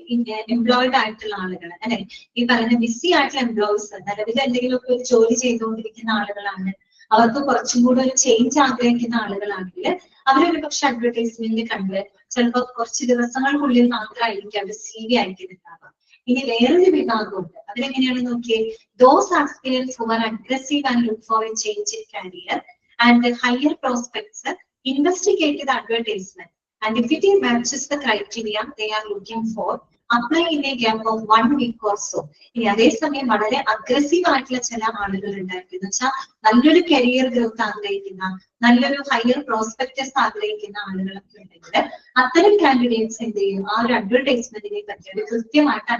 എംപ്ലോയിഡ് ആയിട്ടുള്ള ആളുകൾ അല്ലെ, ഈ പറയുന്ന ബിസി ആയിട്ടുള്ള എംപ്ലോയീസ്, നിലവിൽ എന്തെങ്കിലുമൊക്കെ ഒരു ജോലി ചെയ്തുകൊണ്ടിരിക്കുന്ന ആളുകളാണ്, അവർക്ക് കുറച്ചും കൂടെ ഒരു ചേഞ്ച് ആഗ്രഹിക്കുന്ന ആളുകളാണെങ്കിൽ അവരൊരു പക്ഷെ അഡ്വർടൈസ്മെന്റ് കണ്ട് ചിലപ്പോൾ കുറച്ച് ദിവസങ്ങൾക്കുള്ളിൽ മാത്രമായിരിക്കും അവർ CV അയക്കുന്നുണ്ടാവുക. ഇനി വേറൊരു വിഭാഗമുണ്ട്. അവരെങ്ങനെയാണ് നോക്കിയേ? those aspirants who are aggressive and look for a change in career and higher prospects investigate the advertisement and if it matches the criteria they are looking for, apply in a gap of 1 week or so. ഇനി അതേസമയം വളരെ അഗ്രസീവ് ആയിട്ടുള്ള ചില ആളുകൾ ഉണ്ടായിരിക്കും. എന്ന് വെച്ചാൽ നല്ലൊരു കരിയർ ഗ്രോത്ത് ആഗ്രഹിക്കുന്ന, നല്ലൊരു ഹയർ പ്രോസ്പെക്ടസ് ആഗ്രഹിക്കുന്ന ആളുകളൊക്കെ ഉണ്ടെങ്കിൽ അത്തരം കാൻഡിഡേറ്റ്സ് എന്ത് ചെയ്യും? ആ ഒരു അഡ്വർടൈസ്മെന്റിനെ പറ്റി അവർ കൃത്യമായിട്ട്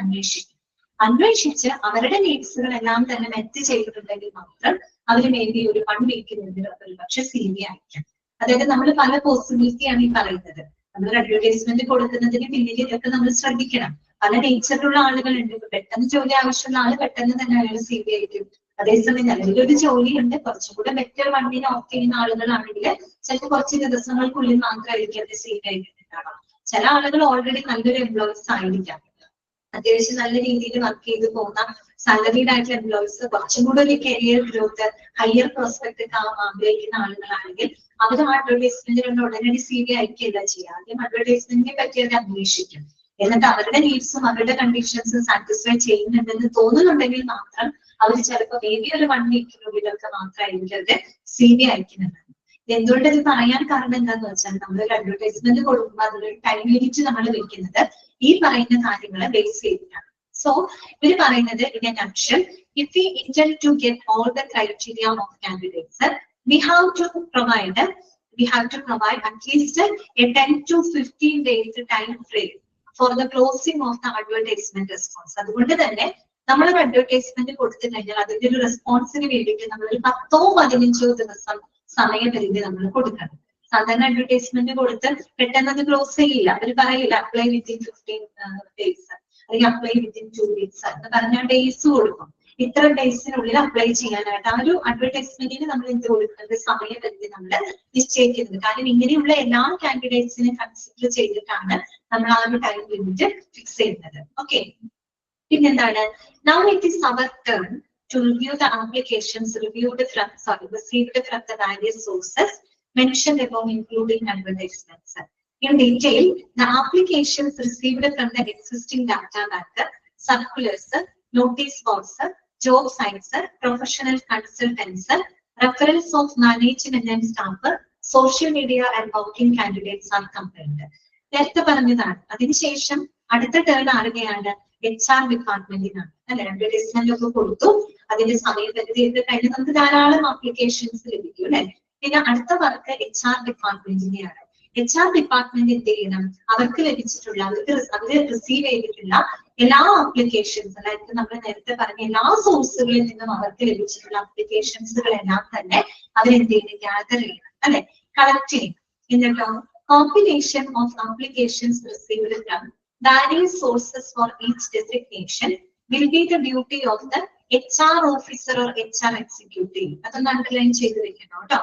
അന്വേഷിച്ച് അവരുടെ നീഡ്സുകളെല്ലാം തന്നെ മെറ്റ് ചെയ്തിട്ടുണ്ടെങ്കിൽ മാത്രം അവർ മേ ബി ഒരു 1 വീക്കിനുള്ളിൽ ഒരു പക്ഷെ CV അയക്കാം. അതായത് നമ്മൾ പല പോസിബിലിറ്റിയാണ് ഈ പറയുന്നത്. നമ്മൾ അഡ്വർടൈസ്മെന്റ് കൊടുക്കുന്നതിന് പിന്നിൽ ഇതൊക്കെ നമ്മൾ ശ്രദ്ധിക്കണം. പല നേച്ചറിലുള്ള ആളുകളുണ്ട്. ഇപ്പൊ പെട്ടെന്ന് ജോലി ആവശ്യമുള്ള ആള് പെട്ടെന്ന് തന്നെ അയാൾ CV അയക്കും. അതേസമയം നിലവിലൊരു ജോലിയുണ്ട്, കുറച്ചും കൂടെ ബെറ്റർ വണ്ണിനെ ഓഫ് ചെയ്യുന്ന ആളുകളാണെങ്കിൽ ചിലപ്പോൾ കുറച്ച് ദിവസങ്ങൾക്കുള്ളിൽ മാത്രമായിരിക്കും അത് CV അയക്കുന്നുണ്ടാവാം. ചില ആളുകൾ ഓൾറെഡി നല്ലൊരു എംപ്ലോയീസ് ആയിരിക്കാം, അത്യാവശ്യം നല്ല രീതിയിൽ വർക്ക് ചെയ്ത് പോകുന്ന സാലറീഡ് ആയിട്ടുള്ള എംപ്ലോയീസ്, കുറച്ചും കൂടെ ഒരു കരിയർ ഗ്രോത്ത്, ഹയർ പ്രോസ്പെക്ട് ആഗ്രഹിക്കുന്ന ആളുകളാണെങ്കിൽ അവർ അഡ്വർടൈസ്മെന്റിനുള്ള ഉടനടി CV അയക്കുകയല്ല ചെയ്യുക. ആദ്യം അഡ്വർടൈസ്മെന്റിനെ പറ്റി അവർ അന്വേഷിക്കും. എന്നിട്ട് അവരുടെ നീഡ്സും അവരുടെ കണ്ടീഷൻസും സാറ്റിസ്ഫൈ ചെയ്യുന്നുണ്ടെന്ന് തോന്നുന്നുണ്ടെങ്കിൽ മാത്രം അവർ ചിലപ്പോൾ മേ ബി ഒരു 1 വീക്കിനുള്ളിലൊക്കെ മാത്രമായിരിക്കും അവരുടെ CV അയക്കുന്നുണ്ട്. എന്തുകൊണ്ട് ഇത് പറയാൻ കാരണം എന്താന്ന് വെച്ചാൽ നമ്മളൊരു അഡ്വർടൈസ്മെന്റ് കൊടുക്കുമ്പോൾ അതിലൊരു ടൈം ലിമിറ്റ് നമ്മൾ വെക്കുന്നത് ഈ പറയുന്ന കാര്യങ്ങളെ ബേസ് ചെയ്തിട്ടാണ്. സോ ഇവര് പറയുന്നത് in a nutshell, if we intend to get all the criteria of candidates, we have to provide at least a 10 to 15 days time frame for the closing of the advertisement response. അതുകൊണ്ട് തന്നെ നമ്മളൊരു അഡ്വർടൈസ്മെന്റ് കൊടുത്തു കഴിഞ്ഞാൽ അതിന്റെ ഒരു റെസ്പോൺസിന് വേണ്ടിയിട്ട് നമ്മൾ ഒരു 10-15 ദിവസം സമയപരിധി നമ്മൾ കൊടുക്കണം. സാധാരണ അഡ്വർടൈസ്മെന്റ് കൊടുത്ത് പെട്ടെന്ന് അത് ക്ലോസ് ചെയ്യില്ല. അവർ പറയില്ല അപ്ലൈ വിത്തിൻ 15 ഡേയ്സ് അല്ലെങ്കിൽ അപ്ലൈ വിത്തിൻ 2 വീക്സ് എന്ന് പറഞ്ഞാൽ ഡേയ്സ് കൊടുക്കും. ഇത്ര ഡേയ്സിനുള്ളിൽ അപ്ലൈ ചെയ്യാനായിട്ട് ആ ഒരു അഡ്വർടൈസ്മെന്റിന് നമ്മൾ എന്ത് കൊടുക്കുന്നത്, സമയപരിധി നമ്മൾ നിശ്ചയിക്കുന്നത്. കാരണം ഇങ്ങനെയുള്ള എല്ലാ കാൻഡിഡേറ്റ്സിനെ കൺസിഡർ ചെയ്തിട്ടാണ് നമ്മൾ ആ ഒരു ടൈം ലിമിറ്റ് ഫിക്സ് ചെയ്യുന്നത്. ഓക്കെ, പിന്നെന്താണ്, now it is our turn to review the applications received from the various sources mentioned above, including advertisements. In detail, the applications received from the existing data bank, circulars, notice boards, job sites, professional consultants, referrals of management and staff, social media and working candidates are compared. നേരത്തെ പറഞ്ഞതാണ്. അതിനുശേഷം അടുത്ത ടേൺ ആരുടെയാണ്? HR ഡിപ്പാർട്ട്മെന്റിനാണ് അല്ലെ. അഡ്വർടൈസ്മെന്റ് ഒക്കെ കൊടുത്തു, അതിന്റെ സമയപരിധി ഒക്കെ കഴിഞ്ഞ് നമുക്ക് ധാരാളം ആപ്ലിക്കേഷൻസ് ലഭിക്കും അല്ലെ. പിന്നെ അടുത്ത വർക്ക് HR ഡിപ്പാർട്ട്മെന്റിനെയാണ്. HR ഡിപ്പാർട്ട്മെന്റ് എന്ത് ചെയ്യണം? അവർക്ക് ലഭിച്ചിട്ടുള്ള അവര് റിസീവ് ചെയ്തിട്ടുള്ള എല്ലാ ആപ്ലിക്കേഷൻസ്, അതായത് നമ്മൾ നേരത്തെ പറഞ്ഞ എല്ലാ സോഴ്സുകളിൽ നിന്നും അവർക്ക് ലഭിച്ചിട്ടുള്ള ആപ്ലിക്കേഷൻസുകളെല്ലാം തന്നെ അവരെന്ത് ചെയ്യണം? ഗ്യാദർ ചെയ്യണം അല്ലെ, കളക്ട് ചെയ്യണം. എന്നിട്ടോ compilation of applications received from various sources for each designation will be the duty of the HR officer or HR executive. അതൊന്ന് അണ്ടർലൈൻ ചെയ്ത് വെക്കണം കേട്ടോ.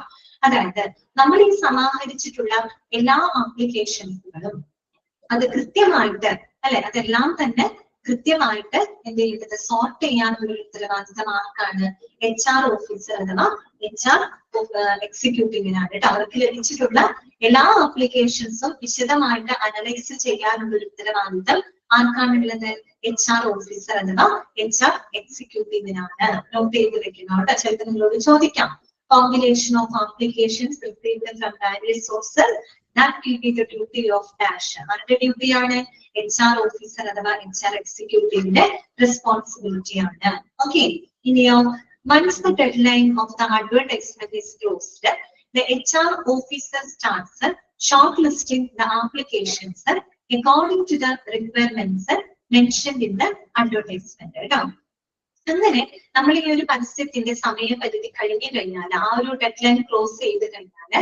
അതായത് നമ്മൾ ഈ സമാഹരിച്ചിട്ടുള്ള എല്ലാ ആപ്ലിക്കേഷൻസുകളും അത് കൃത്യമായിട്ട് അല്ലെ, അതെല്ലാം തന്നെ കൃത്യമായിട്ട് എന്ത് ചെയ്യുന്നത്? സോർട്ട് ചെയ്യാനുള്ള ഉത്തരവാദിത്തം ആർക്കാണ്? HR ഓഫീസർ അഥവാ HR എക്സിക്യൂട്ടീവിനാണ് കേട്ടോ. അവർക്ക് ലഭിച്ചിട്ടുള്ള എല്ലാ ആപ്ലിക്കേഷൻസും വിശദമായിട്ട് അനലൈസ് ചെയ്യാനുള്ള ഒരു ഉത്തരവാദിത്തം ആർക്കാണുള്ളത്? HR ഓഫീസർ അഥവാ HR എക്സിക്യൂട്ടീവിനാണ്. നോട്ട് ചെയ്ത് വെക്കണം കേട്ടോ, ചിലപ്പോൾ നിങ്ങളോട് ചോദിക്കാം. Combination of applications received from various sources, that will be the duty of dash. ആരുടെ ഡ്യൂട്ടിയാണ്? HR ഓഫീസർ അഥവാ HR എക്സിക്യൂട്ടീവിന്റെ റെസ്പോൺസിബിലിറ്റി ആണ്. ഓക്കെ, ഇനിയോ once the deadline of the advertisement is closed, the HR officer starts shortlisting the applications according to the requirements mentioned in the advertisement. അങ്ങനെ നമ്മൾ ഈ ഒരു പരസ്യത്തിന്റെ സമയപരിധി കഴിഞ്ഞു കഴിഞ്ഞാൽ, ആ ഒരു ഡെഡ്ലൈൻ ക്ലോസ് ചെയ്ത് കഴിഞ്ഞാൽ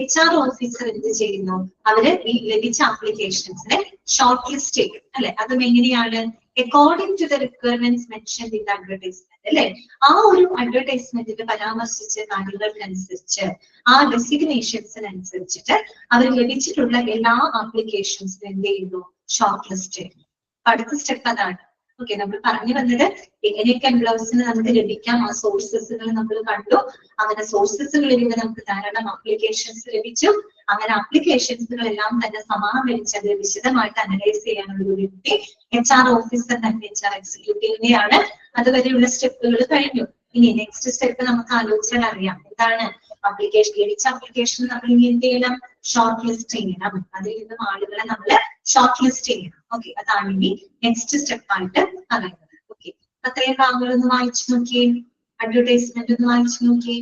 HR ഓഫീസർ എന്ത് ചെയ്യുന്നു? അവര് ഈ ലഭിച്ച ആപ്ലിക്കേഷൻസിനെ ഷോർട്ട് ലിസ്റ്റ് ചെയ്യും അല്ലെ. അതും എങ്ങനെയാണ്? According to the requirements mentioned in the advertisement അല്ലെ. ആ ഒരു അഡ്വർടൈസ്മെന്റിൽ പരാമർശിച്ച കാര്യങ്ങൾക്കനുസരിച്ച്, ആ ഡെസിഗ്നേഷൻസിനനുസരിച്ചിട്ട് അവർ ലഭിച്ചിട്ടുള്ള എല്ലാ ആപ്ലിക്കേഷൻസിനും എന്ത് ചെയ്യുന്നു? ഷോർട്ട് ലിസ്റ്റ് ചെയ്യുന്നു. അടുത്ത സ്റ്റെപ്പ് അതാണ്. ഓക്കെ, നമ്മൾ പറഞ്ഞു വന്നത് എങ്ങനെയൊക്കെ എംപ്ലോയീസിന് നമുക്ക് ലഭിക്കാം, ആ സോഴ്സസുകൾ നമ്മൾ കണ്ടു. അങ്ങനെ സോഴ്സസുകളിലൂടെ നമുക്ക് ധാരാളം ആപ്ലിക്കേഷൻസ് ലഭിച്ചു. അങ്ങനെ ആപ്ലിക്കേഷൻസുകളെല്ലാം തന്നെ സമാഹരിച്ച് അത് വിശദമായിട്ട് അനലൈസ് ചെയ്യാനുള്ള ഒരു ഡ്യൂട്ടി HR ഓഫീസർ തന്നെ, HR എക്സിക്യൂട്ടീവിനെയാണ്. അതുവരെയുള്ള സ്റ്റെപ്പുകൾ കഴിഞ്ഞു. ഇനി നെക്സ്റ്റ് സ്റ്റെപ്പ് നമുക്ക് ആലോചിച്ചാൽ അറിയാം. എന്താണ്? ആപ്ലിക്കേഷൻ ലഭിച്ച ആപ്ലിക്കേഷൻ നമ്മൾ ഇനി എന്ത് ചെയ്യണം? ഷോർട്ട് ലിസ്റ്റ് ചെയ്യണം. അതിൽ നിന്നും ആളുകളെ നമ്മൾ ഷോർട്ട് ലിസ്റ്റ് ചെയ്യണം. ഓക്കെ, അതാണ് ഇനി നെക്സ്റ്റ് സ്റ്റെപ്പ് ആയിട്ട് പറയുന്നത്. ഓക്കെ, അത്രയും ഭാഗങ്ങളൊന്ന് വായിച്ചു നോക്കിയേ, അഡ്വർടൈസ്മെന്റ് ഒന്ന് വായിച്ചു നോക്കിയേ.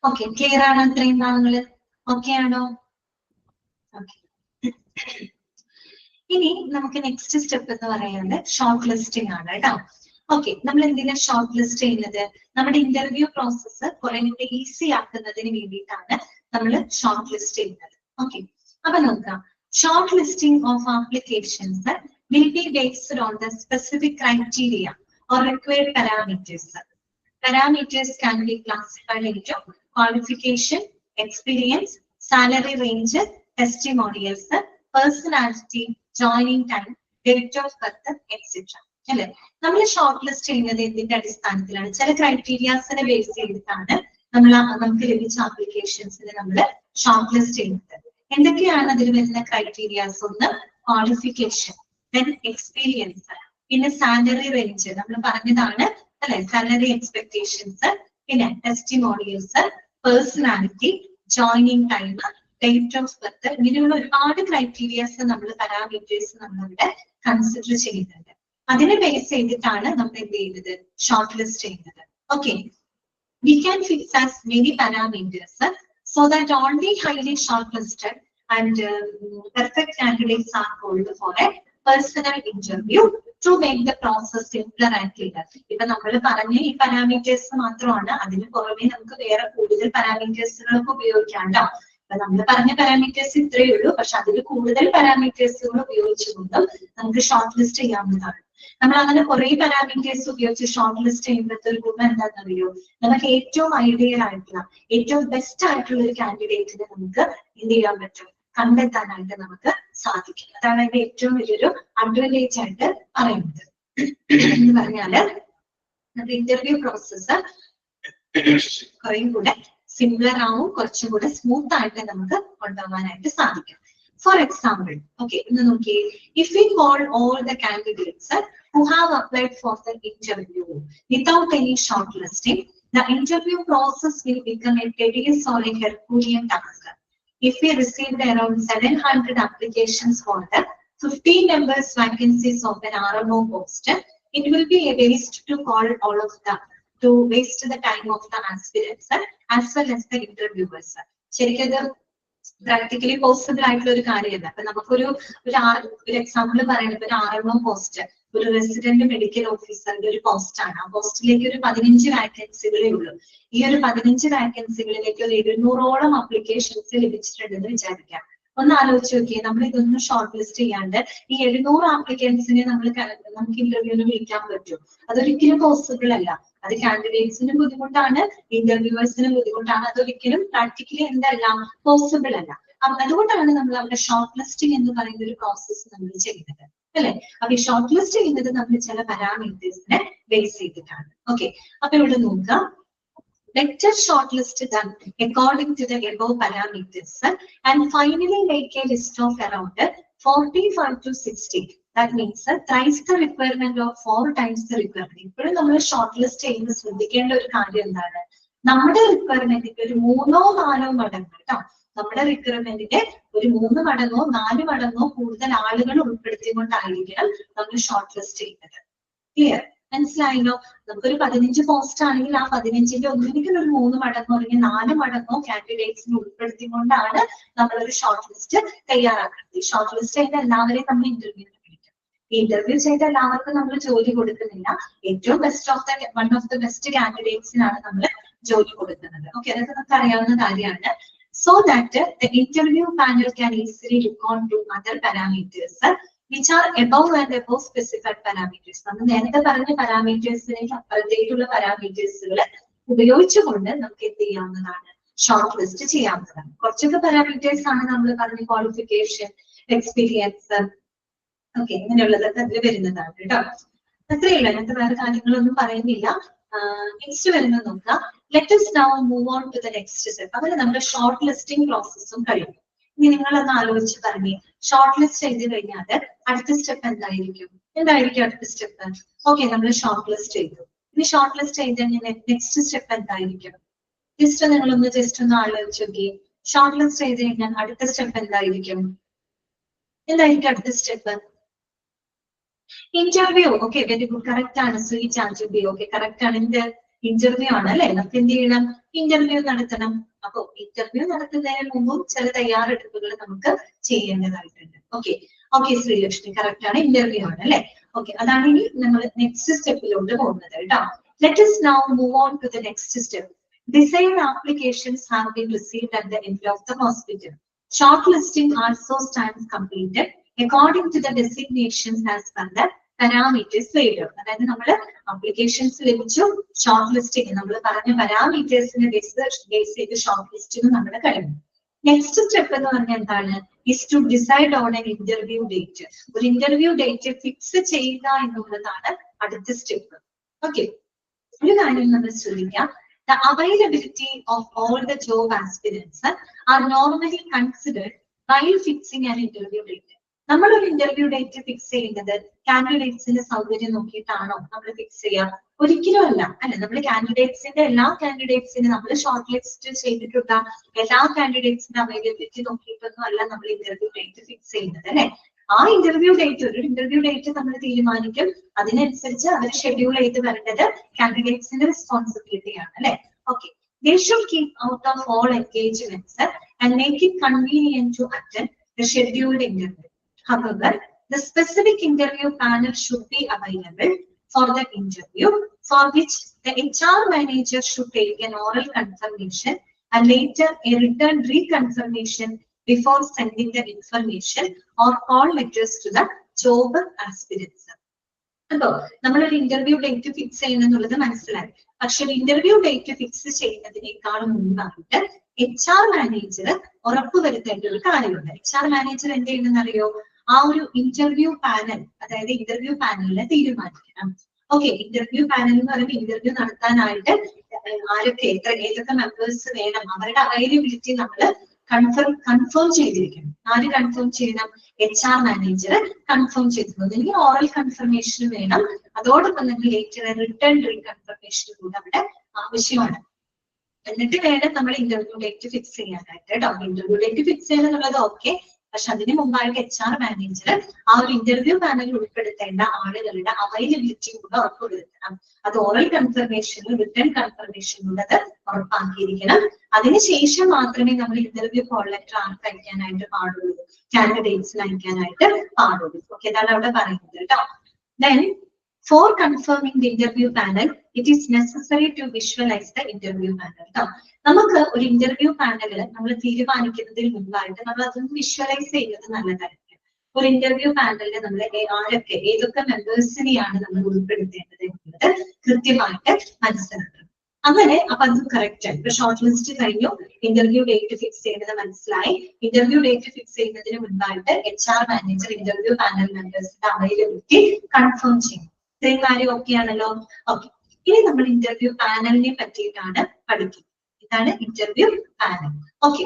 ഓക്കെ, ക്ലിയർ ആണോ ഇത്രയും ഭാഗങ്ങള്? ഓക്കെ ആണോ? ഓക്കെ. ഇനി നമുക്ക് നെക്സ്റ്റ് സ്റ്റെപ്പ് എന്ന് പറയുന്നത് ഷോർട്ട് ലിസ്റ്റിംഗ് ആണ് കേട്ടോ. ഓക്കെ, നമ്മൾ എന്തിനാ ഷോർട്ട് ലിസ്റ്റ് ചെയ്യുന്നത്? നമ്മുടെ ഇന്റർവ്യൂ പ്രോസസ്സ് കുറെ കൂടി ഈസി ആക്കുന്നതിന് വേണ്ടിയിട്ടാണ് നമ്മൾ ഷോർട്ട് ലിസ്റ്റ് ചെയ്യുന്നത്. ഓക്കെ, അപ്പൊ നോക്കാം. Short listing of applications will be based on the specific criteria or required parameters. Parameters can be classified into qualification, experience, salary range, testimonials, personality, joining time, date of birth, etc. അല്ലെ, നമ്മൾ ഷോർട്ട് ലിസ്റ്റ് ചെയ്യുന്നത് എന്തിന്റെ അടിസ്ഥാനത്തിലാണ്? ചില ക്രൈറ്റീരിയാസിനെ ബേസ് ചെയ്തിട്ടാണ് നമുക്ക് ലഭിച്ച ആപ്ലിക്കേഷൻസിനെ നമ്മൾ ഷോർട്ട് ലിസ്റ്റ് ചെയ്യുന്നത്. എന്തൊക്കെയാണ് അതിൽ വരുന്ന ക്രൈറ്റീരിയാസ്? ഒന്ന് ക്വാളിഫിക്കേഷൻ, then experience, പിന്നെ സാലറി റേഞ്ച് നമ്മൾ പറഞ്ഞതാണ് അല്ലെ, സാലറി എക്സ്പെക്ടേഷൻസ്, പിന്നെ testimonials, personality, joining time, date of birth, ഇങ്ങനെയുള്ള ഒരുപാട് ക്രൈറ്റീരിയാസ് നമ്മൾ പാരാമീറ്റേഴ്സ് നമ്മളിവിടെ കൺസിഡർ ചെയ്യുന്നുണ്ട്. അതിനെ ബേസ് ചെയ്തിട്ടാണ് നമ്മൾ എന്ത് ചെയ്യുന്നത്? ഷോർട്ട് ലിസ്റ്റ് ചെയ്യുന്നത്. Okay, we can fix as many parameters so that only highly shortlisted and perfect candidates are called for a personal interview to make the process simpler and cleaner. ഇപ്പൊ നമ്മൾ പറഞ്ഞ ഈ പാരാമീറ്റേഴ്സ് മാത്രമാണ്, അതിന് പുറമെ നമുക്ക് വേറെ കൂടുതൽ പാരാമീറ്റേഴ്സുകളൊക്കെ ഉപയോഗിക്കാണ്ടോ. അപ്പൊ നമ്മൾ പറഞ്ഞ പാരാമീറ്റേഴ്സ് ഇത്രയേ ഉള്ളൂ, പക്ഷെ അതിൽ കൂടുതൽ പാരാമീറ്റേഴ്സുകൾ ഉപയോഗിച്ചുകൊണ്ടും നമുക്ക് ഷോർട്ട് ലിസ്റ്റ് ചെയ്യാവുന്നതാണ്. നമ്മൾ അങ്ങനെ കുറെ പാരാമീറ്റേഴ്സ് ഉപയോഗിച്ച് ഷോർട്ട് ലിസ്റ്റ് ചെയ്യുമ്പോഴത്തെ ഒരു ഗുണം എന്താണെന്നറിയോ? നമുക്ക് ഏറ്റവും ഐഡിയൽ ആയിട്ടുള്ള, ഏറ്റവും ബെസ്റ്റ് ആയിട്ടുള്ള ഒരു കാൻഡിഡേറ്റിനെ നമുക്ക് എന്ത് ചെയ്യാൻ പറ്റും? കണ്ടെത്താനായിട്ട് നമുക്ക് സാധിക്കും. അതാണ് അതിന്റെ ഏറ്റവും വലിയൊരു അഡ്വാൻറ്റേജ് ആയിട്ട് പറയുന്നത്. എന്ന് പറഞ്ഞാല് നമ്മുടെ ഇന്റർവ്യൂ പ്രോസസ്സ് കുറേയും കൂടെ സിമിലർ ആവും, കുറച്ചും കൂടെ സ്മൂത്ത് ആയിട്ട് നമുക്ക് കൊണ്ടുപോകാനായിട്ട് സാധിക്കും. ഫോർ എക്സാമ്പിൾ, ഓക്കെ, ഇന്ന് നോക്കിയേ. If we call all the candidates who have applied for the interview without any shortlisting, the interview process will become a tedious or a Herculean task. If we received around 700 applications for the 15 members vacancies of an RMO post, it will be a waste to call all of them, to waste the time of the aspirants as well as the interviewers. ശരിക്കും പ്രാക്ടിക്കലി പോസിബിൾ ആയിട്ടുള്ള ഒരു കാര്യമല്ല. അപ്പൊ നമുക്കൊരു എക്സാമ്പിൾ പറയുന്നത്, ഒരു RMO പോസ്റ്റ്, ഒരു റെസിഡന്റ് മെഡിക്കൽ ഓഫീസറിന്റെ ഒരു പോസ്റ്റ് ആണ്. ആ പോസ്റ്റിലേക്ക് ഒരു 15 വാക്കൻസികളേ ഉള്ളൂ. ഈ ഒരു 15 വാക്കൻസികളിലേക്ക് ഒരു 700ഓളം അപ്ലിക്കേഷൻസ് ലഭിച്ചിട്ടുണ്ടെന്ന് വിചാരിക്കാം. ഒന്ന് ആലോചിച്ച് നോക്കിയേ, നമ്മൾ ഇതൊന്നും ഷോർട്ട് ലിസ്റ്റ് ചെയ്യാണ്ട് ഈ 700 ആപ്ലിക്കൻസിനെ നമുക്ക് ഇന്റർവ്യൂവിന് വിളിക്കാൻ പറ്റും? അതൊരിക്കലും പോസിബിൾ അല്ല. അത് കാൻഡിഡേറ്റ്സിനും ബുദ്ധിമുട്ടാണ്, ഇന്റർവ്യൂവേഴ്സിനും ബുദ്ധിമുട്ടാണ്. അതൊരിക്കലും പ്രാക്ടിക്കലി എന്തല്ല, പോസിബിൾ അല്ല. അതുകൊണ്ടാണ് നമ്മൾ അവിടെ ഷോർട്ട് ലിസ്റ്റിംഗ് എന്ന് പറയുന്ന ഒരു പ്രോസസ്സ് നമ്മൾ ചെയ്യുന്നത്, അല്ലെ? അപ്പൊ ഈ ഷോർട്ട് ലിസ്റ്റ് ചെയ്യുന്നത് നമ്മൾ ചില പാരാമീറ്റേഴ്സിനെ ബേസ് ചെയ്തിട്ടാണ്. ഓക്കെ, അപ്പൊ ഇവിടെ നോക്കാം. Better shortlist done according to the above parameters and finally make a list of around 45 to 60. That means thrice the requirement of 4 times the requirement. ഇപ്പോഴും നമ്മൾ ഷോർട്ട് ലിസ്റ്റ് ചെയ്യുമ്പോൾ ശ്രദ്ധിക്കേണ്ട ഒരു കാര്യം എന്താണ്? നമ്മുടെ റിക്വയർമെന്റിന്റെ ഒരു 3 or 4 മടങ്ങ് കേട്ടോ. നമ്മുടെ റിക്വയർമെന്റിന്റെ ഒരു 3 മടങ്ങോ 4 മടങ്ങോ കൂടുതൽ ആളുകൾ ഉൾപ്പെടുത്തിക്കൊണ്ടായിരിക്കണം നമ്മൾ ഷോർട്ട് ലിസ്റ്റ് ചെയ്യുന്നത്. ക്ലിയർ? മനസ്സിലായല്ലോ? നമുക്കൊരു 15 പോസ്റ്റ് ആണെങ്കിൽ ആ 15ന്റെ ഒന്നിരിക്കൽ ഒരു 3 മടങ്ങോ അല്ലെങ്കിൽ 4 മടങ്ങോ കാൻഡിഡേറ്റ്സിനെ ഉൾപ്പെടുത്തിക്കൊണ്ടാണ് നമ്മളൊരു ഷോർട്ട് ലിസ്റ്റ് തയ്യാറാക്കുന്നത്. ഈ ഷോർട്ട് ലിസ്റ്റ് ചെയ്ത എല്ലാവരെയും നമ്മൾ ഇന്റർവ്യൂവിന് വിളിക്കും. ഇന്റർവ്യൂ ചെയ്ത എല്ലാവർക്കും നമ്മൾ ജോലി കൊടുക്കുന്നില്ല. ഏറ്റവും വൺ ഓഫ് ദ ബെസ്റ്റ് കാൻഡിഡേറ്റ്സിനാണ് നമ്മൾ ജോലി കൊടുക്കുന്നത്. ഓക്കെ, അതൊക്കെ നമുക്ക് അറിയാവുന്ന കാര്യമാണ്. So that the interview panel can easily look on to other parameters which are above and above specified parameters. നമ്മൾ നേരത്തെ പറഞ്ഞ പാരാമീറ്റേഴ്സിലേക്ക് അപ്പുറത്തേക്കുള്ള പാരാമീറ്റേഴ്സുകൾ ഉപയോഗിച്ചുകൊണ്ട് നമുക്ക് എന്ത് ചെയ്യാവുന്നതാണ്? ഷോർട്ട് ലിസ്റ്റ് ചെയ്യാവുന്നതാണ്. കുറച്ചൊക്കെ പാരാമീറ്റേഴ്സ് ആണ് നമ്മൾ പറഞ്ഞ ക്വാളിഫിക്കേഷൻ, എക്സ്പീരിയൻസ്, ഓക്കെ, ഇങ്ങനെയുള്ളതൊക്കെ അതിൽ വരുന്നതാണ് കേട്ടോ. അത്രയുള്ളൂ, അങ്ങനത്തെ വേറെ കാര്യങ്ങളൊന്നും പറയുന്നില്ല. നെക്സ്റ്റ് വരുന്നത് നോക്കാം. Let us now move on to the next step. അങ്ങനെ നമ്മുടെ ഷോർട്ട് ലിസ്റ്റിംഗ് പ്രോസസ്സും കഴിയും. ഇനി നിങ്ങളൊന്ന് ആലോചിച്ച് പറഞ്ഞേ, ഷോർട്ട് ലിസ്റ്റ് ചെയ്ത് കഴിഞ്ഞാൽ അടുത്ത സ്റ്റെപ്പ് എന്തായിരിക്കും? അടുത്ത സ്റ്റെപ്പ്? ഓക്കെ, നമ്മൾ ഷോർട്ട് ലിസ്റ്റ് ചെയ്തു. ഇനി ഷോർട്ട് ലിസ്റ്റ് ചെയ്ത് കഴിഞ്ഞാൽ നെക്സ്റ്റ് സ്റ്റെപ്പ് എന്തായിരിക്കും? നിങ്ങളൊന്ന് ജസ്റ്റ് ഒന്ന് ആലോചിച്ച് നോക്കി. ഷോർട്ട് ലിസ്റ്റ് ചെയ്ത് കഴിഞ്ഞാൽ അടുത്ത സ്റ്റെപ്പ് എന്തായിരിക്കും? അടുത്ത step? Interview. Okay, very good, correct ആണ്. സ്വീറ്റ് ആൻഡ് ഓക്കെ, കറക്റ്റ് ആണ്. ഇന്റർവ്യൂ ആണ് അല്ലെ. നമുക്ക് എന്ത് ചെയ്യണം? ഇന്റർവ്യൂ നടത്തണം. അപ്പൊ ഇന്റർവ്യൂ നടത്തുന്നതിന് മുമ്പും ചില തയ്യാറെടുപ്പുകൾ നമുക്ക് ചെയ്യേണ്ടതായിട്ടുണ്ട്. ഓക്കെ ശ്രീലക്ഷ്മി കറക്റ്റ് ആണ്, ഇന്റർവ്യൂ ആണ് അല്ലെ. ഓക്കെ, അതാണ് ഇനി നമ്മൾ നെക്സ്റ്റ് സ്റ്റെപ്പിലോട്ട് പോകുന്നത് കേട്ടോ. Let us now move on to the next step. Desired applications have been received at the end of the hospital. Shortlisting also stands completed according to the designations as per the parameters later. അതായത് നമ്മൾ അപ്ലിക്കേഷൻസ് ലഭിച്ചു, ഷോർട്ട് ലിസ്റ്റിംഗ് നമ്മൾ പറഞ്ഞ പാരാമീറ്റേഴ്സിനെ ബേസ് ചെയ്ത് ഷോർട്ട് ലിസ്റ്റിംഗ് നമ്മുടെ കഴിഞ്ഞു. നെക്സ്റ്റ് സ്റ്റെപ്പ് എന്ന് പറഞ്ഞാൽ എന്താണ്? is to decide on an interview date. ഒരു ഇന്റർവ്യൂ ഡേറ്റ് ഫിക്സ് ചെയ്യുക എന്നുള്ളതാണ് അടുത്ത സ്റ്റെപ്പ്. ഓക്കെ, ഒരു കാര്യം നമ്മൾ ശ്രദ്ധിക്കാം. The availability of all the job aspirants are normally considered while fixing an interview date. നമ്മൾ ഒരു ഇന്റർവ്യൂ ഡേറ്റ് ഫിക്സ് ചെയ്യുന്നത് കാൻഡിഡേറ്റ്സിന്റെ സൗകര്യം നോക്കിയിട്ടാണോ നമ്മൾ ഫിക്സ് ചെയ്യുക? ഒരിക്കലും അല്ല അല്ലെ. നമ്മൾ എല്ലാ കാൻഡിഡേറ്റ്സിനെ നമ്മൾ ഷോർട്ട് ലിസ്റ്റ് ചെയ്തിട്ടുള്ള എല്ലാ കാൻഡിഡേറ്റ്സിന്റെ അവൈലബിലിറ്റി നോക്കിയിട്ടൊന്നും അല്ല നമ്മൾ ഇന്റർവ്യൂ ഡേറ്റ് ഫിക്സ് ചെയ്യുന്നത് അല്ലെ. ആ ഇന്റർവ്യൂ ഡേറ്റ് നമ്മൾ തീരുമാനിക്കും. അതിനനുസരിച്ച് അവർ ഷെഡ്യൂൾ ചെയ്ത് വരേണ്ടത് കാൻഡിഡേറ്റ്സിന്റെ റെസ്പോൺസിബിലിറ്റി ആണ് അല്ലെ. Okay, they should keep out of all engagements and make it convenient to attend the scheduled interview. However, the specific interview panel should be available for the interview, for which the HR manager should take an oral confirmation and later a written reconfirmation before sending the information or call letters to the job aspirants. അപ്പോ നമ്മളൊരു ഇന്റർവ്യൂ ഡേറ്റ് ഫിക്സ് ചെയ്യുന്നുള്ളത് മനസ്സിലായി. പക്ഷെ ഇന്റർവ്യൂ ഡേറ്റ് ഫിക്സ് ചെയ്യുന്നതിനേക്കാളും മുൻപായിട്ട് HR മാനേജർ ഉറപ്പുവരുത്തേണ്ട ഒരു കാര്യമുണ്ട്. HR മാനേജർ എന്ത് ചെയ്യുന്നെന്ന് അറിയോ? ആ ഒരു ഇന്റർവ്യൂ പാനൽ, അതായത് ഇന്റർവ്യൂ പാനലിനെ തീരുമാനിക്കണം. ഓക്കെ, ഇന്റർവ്യൂ പാനൽ എന്ന് പറയുമ്പോൾ ഇന്റർവ്യൂ നടത്താനായിട്ട് ഏതൊക്കെ മെമ്പേഴ്സ് വേണം, അവരുടെ അവൈലബിലിറ്റി നമ്മൾ കൺഫേം ചെയ്തിരിക്കണം. ആര് കൺഫേം ചെയ്യണം? HR മാനേജർ കൺഫേം ചെയ്തിരുന്നു. അല്ലെങ്കിൽ ഓറൽ കൺഫർമേഷൻ വേണം, അതോടൊപ്പം തന്നെ ലേറ്റർ റിട്ടേൺ റീകൺഫർമേഷൻ കൂടെ അവിടെ ആവശ്യമാണ്. എന്നിട്ട് വേണം നമ്മൾ ഇന്റർവ്യൂ ഡേറ്റ് ഫിക്സ് ചെയ്യാനായിട്ട് കേട്ടോ. ഇന്റർവ്യൂ ഡേറ്റ് ഫിക്സ് ചെയ്യുന്നുള്ളത് ഓക്കെ, പക്ഷെ അതിന് മുമ്പായിട്ട് HR മാനേജർ ആ ഒരു ഇന്റർവ്യൂ പാനലിൽ ഉൾപ്പെടുത്തേണ്ട ആളുകളുടെ അവൈലബിലിറ്റി കൂടെ ഉറപ്പുവരുത്തണം. അത് ഓറൽ കൺഫർമേഷനും റിട്ടേൺ കൺഫർമേഷനും അത് ഉറപ്പാക്കിയിരിക്കണം. അതിനുശേഷം മാത്രമേ നമ്മൾ ഇന്റർവ്യൂ കോൾ ലെറ്റർ ആർക്ക് അയക്കാനായിട്ട് പാടുള്ളൂ, കാൻഡിഡേറ്റ്സിന് അയക്കാനായിട്ട് പാടുള്ളൂ. ഓക്കെ, അതാണ് അവിടെ പറയുന്നത് കേട്ടോ. Then for confirming the interview panel, it is necessary to visualize the interview panel. കേട്ടോ, നമുക്ക് ഒരു ഇന്റർവ്യൂ പാനൽ നമ്മൾ തീരുമാനിക്കുന്നതിന് മുമ്പായിട്ട് നമ്മൾ അതൊന്ന് വിഷ്വലൈസ് ചെയ്യുന്നത് നല്ലതായിരിക്കും. ഒരു ഇന്റർവ്യൂ പാനലിൽ നമ്മൾ ഏതൊക്കെ മെമ്പേഴ്സിനെയാണ് നമ്മൾ ഉൾപ്പെടുത്തേണ്ടത് എന്നുള്ളത് കൃത്യമായിട്ട് മനസ്സിലാക്കണം. അങ്ങനെ അപ്പൊ അത് കറക്റ്റ് ആയി. ഇപ്പൊ ഷോർട്ട് ലിസ്റ്റ് കഴിഞ്ഞു, ഇന്റർവ്യൂ ഡേറ്റ് ഫിക്സ് ചെയ്യുന്നത് മനസ്സിലായി. ഇന്റർവ്യൂ ഡേറ്റ് ഫിക്സ് ചെയ്യുന്നതിന് മുൻപായിട്ട് HR മാനേജർ ഇന്റർവ്യൂ പാനൽ മെമ്പേഴ്സിന്റെ അവൈലബിലിറ്റി കൺഫേം ചെയ്യും. ഇത്രയും കാര്യം ഓക്കെ ആണല്ലോ. ഓക്കെ, ഇനി നമ്മൾ ഇന്റർവ്യൂ പാനലിനെ പറ്റിയിട്ടാണ് പഠിക്കുന്നത്. ഇതാണ് ഇന്റർവ്യൂ പാനൽ. ഓക്കെ,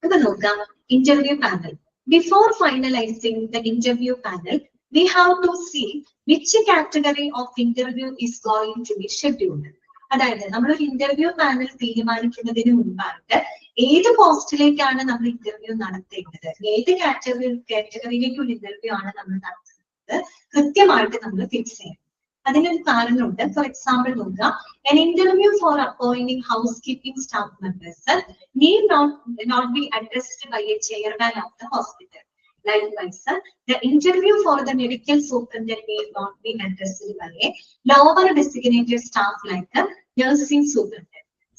അപ്പൊ നോക്കാം interview panel. Before finalizing the interview panel, we have to see which category of interview is going to be scheduled. അതായത് നമ്മളൊരു ഇന്റർവ്യൂ പാനൽ തീരുമാനിക്കുന്നതിന് മുമ്പായിട്ട് ഏത് പോസ്റ്റിലേക്കാണ് നമ്മൾ ഇന്റർവ്യൂ നടത്തേണ്ടത്, ഏത് കാറ്റഗറിയിലേക്കുള്ള ഇന്റർവ്യൂ ആണ് നമ്മൾ നടത്തുന്നത് കൃത്യമായിട്ട് നമ്മൾ ഫിക്സ് ചെയ്യണം. അതിനൊരു കാരണമുണ്ട്. ഫോർ എക്സാമ്പിൾ നോക്കാം, an interview for appointing housekeeping staff members need not be addressed by a chairman of the hospital. Likewise, the interview for the medical superintendent need not be addressed by a lower designated staff like the nursing superintendent.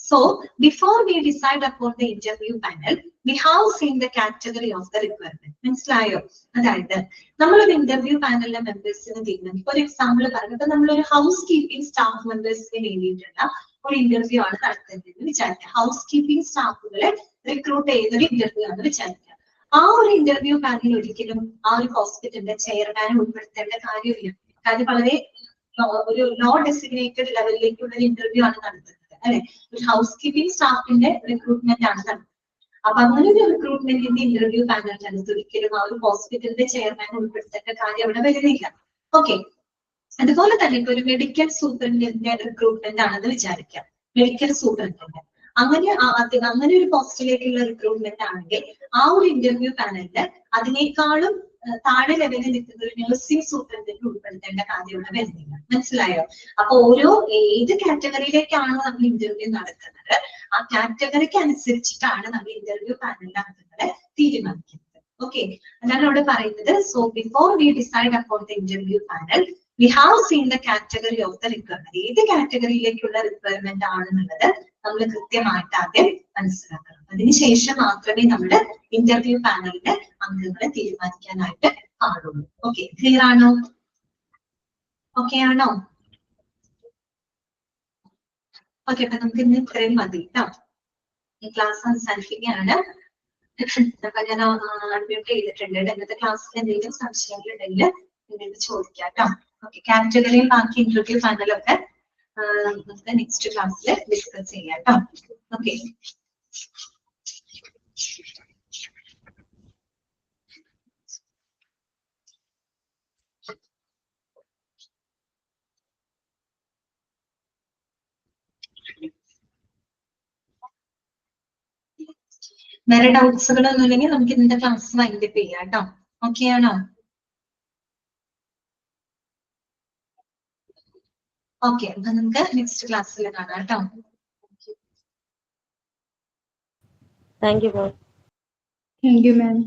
So, before we decide upon the interview panel, we have seen the category of the requirement. മനസ്സിലായോ? അതായത് നമ്മളൊരു ഇന്റർവ്യൂ പാനലിലെ മെമ്പേഴ്സിന് തീരുമാനിക്കും. ഒരു എക്സാമ്പിൾ പറഞ്ഞപ്പോൾ നമ്മളൊരു ഹൗസ് കീപ്പിംഗ് സ്റ്റാഫ് മെമ്പേഴ്സിന് വേണ്ടിയിട്ടുള്ള ഒരു ഇന്റർവ്യൂ ആണ് നടത്തുന്നതെന്ന് വിചാരിക്കുക. ഹൗസ് കീപ്പിംഗ് സ്റ്റാഫുകളെ റിക്രൂട്ട് ചെയ്യുന്ന ഒരു ഇന്റർവ്യൂ ആണ് വിചാരിക്കുക. ആ ഒരു ഇന്റർവ്യൂ പാനൽ ഒരിക്കലും ആ ഒരു ഹോസ്പിറ്റലിന്റെ ചെയർമാനെ ഉൾപ്പെടുത്തേണ്ട കാര്യമില്ല. കാര്യം വളരെ ഒരു ലോ ഡെസിഗ്നേറ്റഡ് ലെവലിലേക്കുള്ള ഒരു ഇന്റർവ്യൂ ആണ് നടത്തുന്നത് അല്ലെ. ഒരു ഹൗസ് കീപ്പിംഗ് സ്റ്റാഫിന്റെ റിക്രൂട്ട്മെന്റ് ആണ് നടത്തുന്നത്. അപ്പൊ അങ്ങനെ ഒരു റിക്രൂട്ട്മെന്റിന്റെ ഇന്റർവ്യൂ പാനലിനകത്ത് ഒരിക്കലും ആ ഒരു ഹോസ്പിറ്റലിന്റെ ചെയർമാനെ ഉൾപ്പെടുത്തേണ്ട കാര്യം അവിടെ വരുന്നില്ല. ഓക്കെ, അതുപോലെ തന്നെ ഇപ്പൊ ഒരു മെഡിക്കൽ സൂപ്രണ്ടിന്റെ റിക്രൂട്ട്മെന്റ് ആണെന്ന് വിചാരിക്കാം. മെഡിക്കൽ സൂപ്രണ്ടിന്റെ അങ്ങനെ ഒരു പോസ്റ്റിലേക്കുള്ള റിക്രൂട്ട്മെന്റ് ആണെങ്കിൽ ആ ഒരു ഇന്റർവ്യൂ പാനലില് അതിനേക്കാളും താഴെ ലെവലിൽ നിൽക്കുന്ന ഒരു നഴ്സിംഗ് സൂപ്രണ്ടിന് ഉൾപ്പെടുത്തേണ്ട കാര്യമുള്ള വരുന്നില്ല. മനസ്സിലായോ? അപ്പൊ ഏത് കാറ്റഗറിയിലേക്കാണോ നമ്മൾ ഇന്റർവ്യൂ നടക്കുന്നത് ആ കാറ്റഗറിക്ക് അനുസരിച്ചിട്ടാണ് നമ്മൾ ഇന്റർവ്യൂ പാനലിലെ അംഗങ്ങളെ തീരുമാനിക്കുന്നത്. ഓക്കെ, അതാണ് അവിടെ പറയുന്നത്. So before we decide upon the interview panel we have seen the category of the requirement. ഏത് കാറ്റഗറിയിലേക്കുള്ള റിക്വയർമെന്റ് ആണെന്നുള്ളത് നമ്മൾ കൃത്യമായിട്ട് ആദ്യം മനസ്സിലാക്കണം. അതിനുശേഷം മാത്രമേ നമ്മുടെ ഇന്റർവ്യൂ പാനലിന്റെ അംഗങ്ങളെ തീരുമാനിക്കാനായിട്ട് പാടുള്ളൂ. ഓക്കെ, ക്ലിയർ ആണോ? ഓക്കെ ആണോ? ഓക്കെ, അപ്പൊ നമുക്ക് ഇന്ന് ഇത്രയും മതി കേട്ടോ. ഈ ക്ലാസ് അവസാനിപ്പിക്കുകയാണ്. അപ്പൊ ഞാൻ അൺമ്യൂട്ട് ചെയ്തിട്ടുണ്ട്. ഇന്നത്തെ ക്ലാസ്സിൽ എന്തെങ്കിലും സംശയങ്ങൾ ഉണ്ടെങ്കിൽ നിങ്ങൾക്ക് ചോദിക്കാം കേട്ടോ. ഓക്കെ, കാറ്റഗറിയും ബാക്കി ഇന്റർവ്യൂ പാനലൊക്കെ നമുക്ക് നെക്സ്റ്റ് ക്ലാസ്സിൽ ഡിസ്കസ് ചെയ്യാം കേട്ടോ. ഓക്കെ, വേറെ ഡൗട്ട്സുകളൊന്നും ഇല്ലെങ്കിൽ നമുക്ക് ഇന്നത്തെ ക്ലാസ് വൈൻഡപ്പ് ചെയ്യാം കേട്ടോ. ഓക്കെ ആണോ? ഓക്കെ, അപ്പൊ നമുക്ക് നെക്സ്റ്റ് ക്ലാസ്സിൽ കാണാം കേട്ടോ. Thank you ma'am. Thank you, ma'am.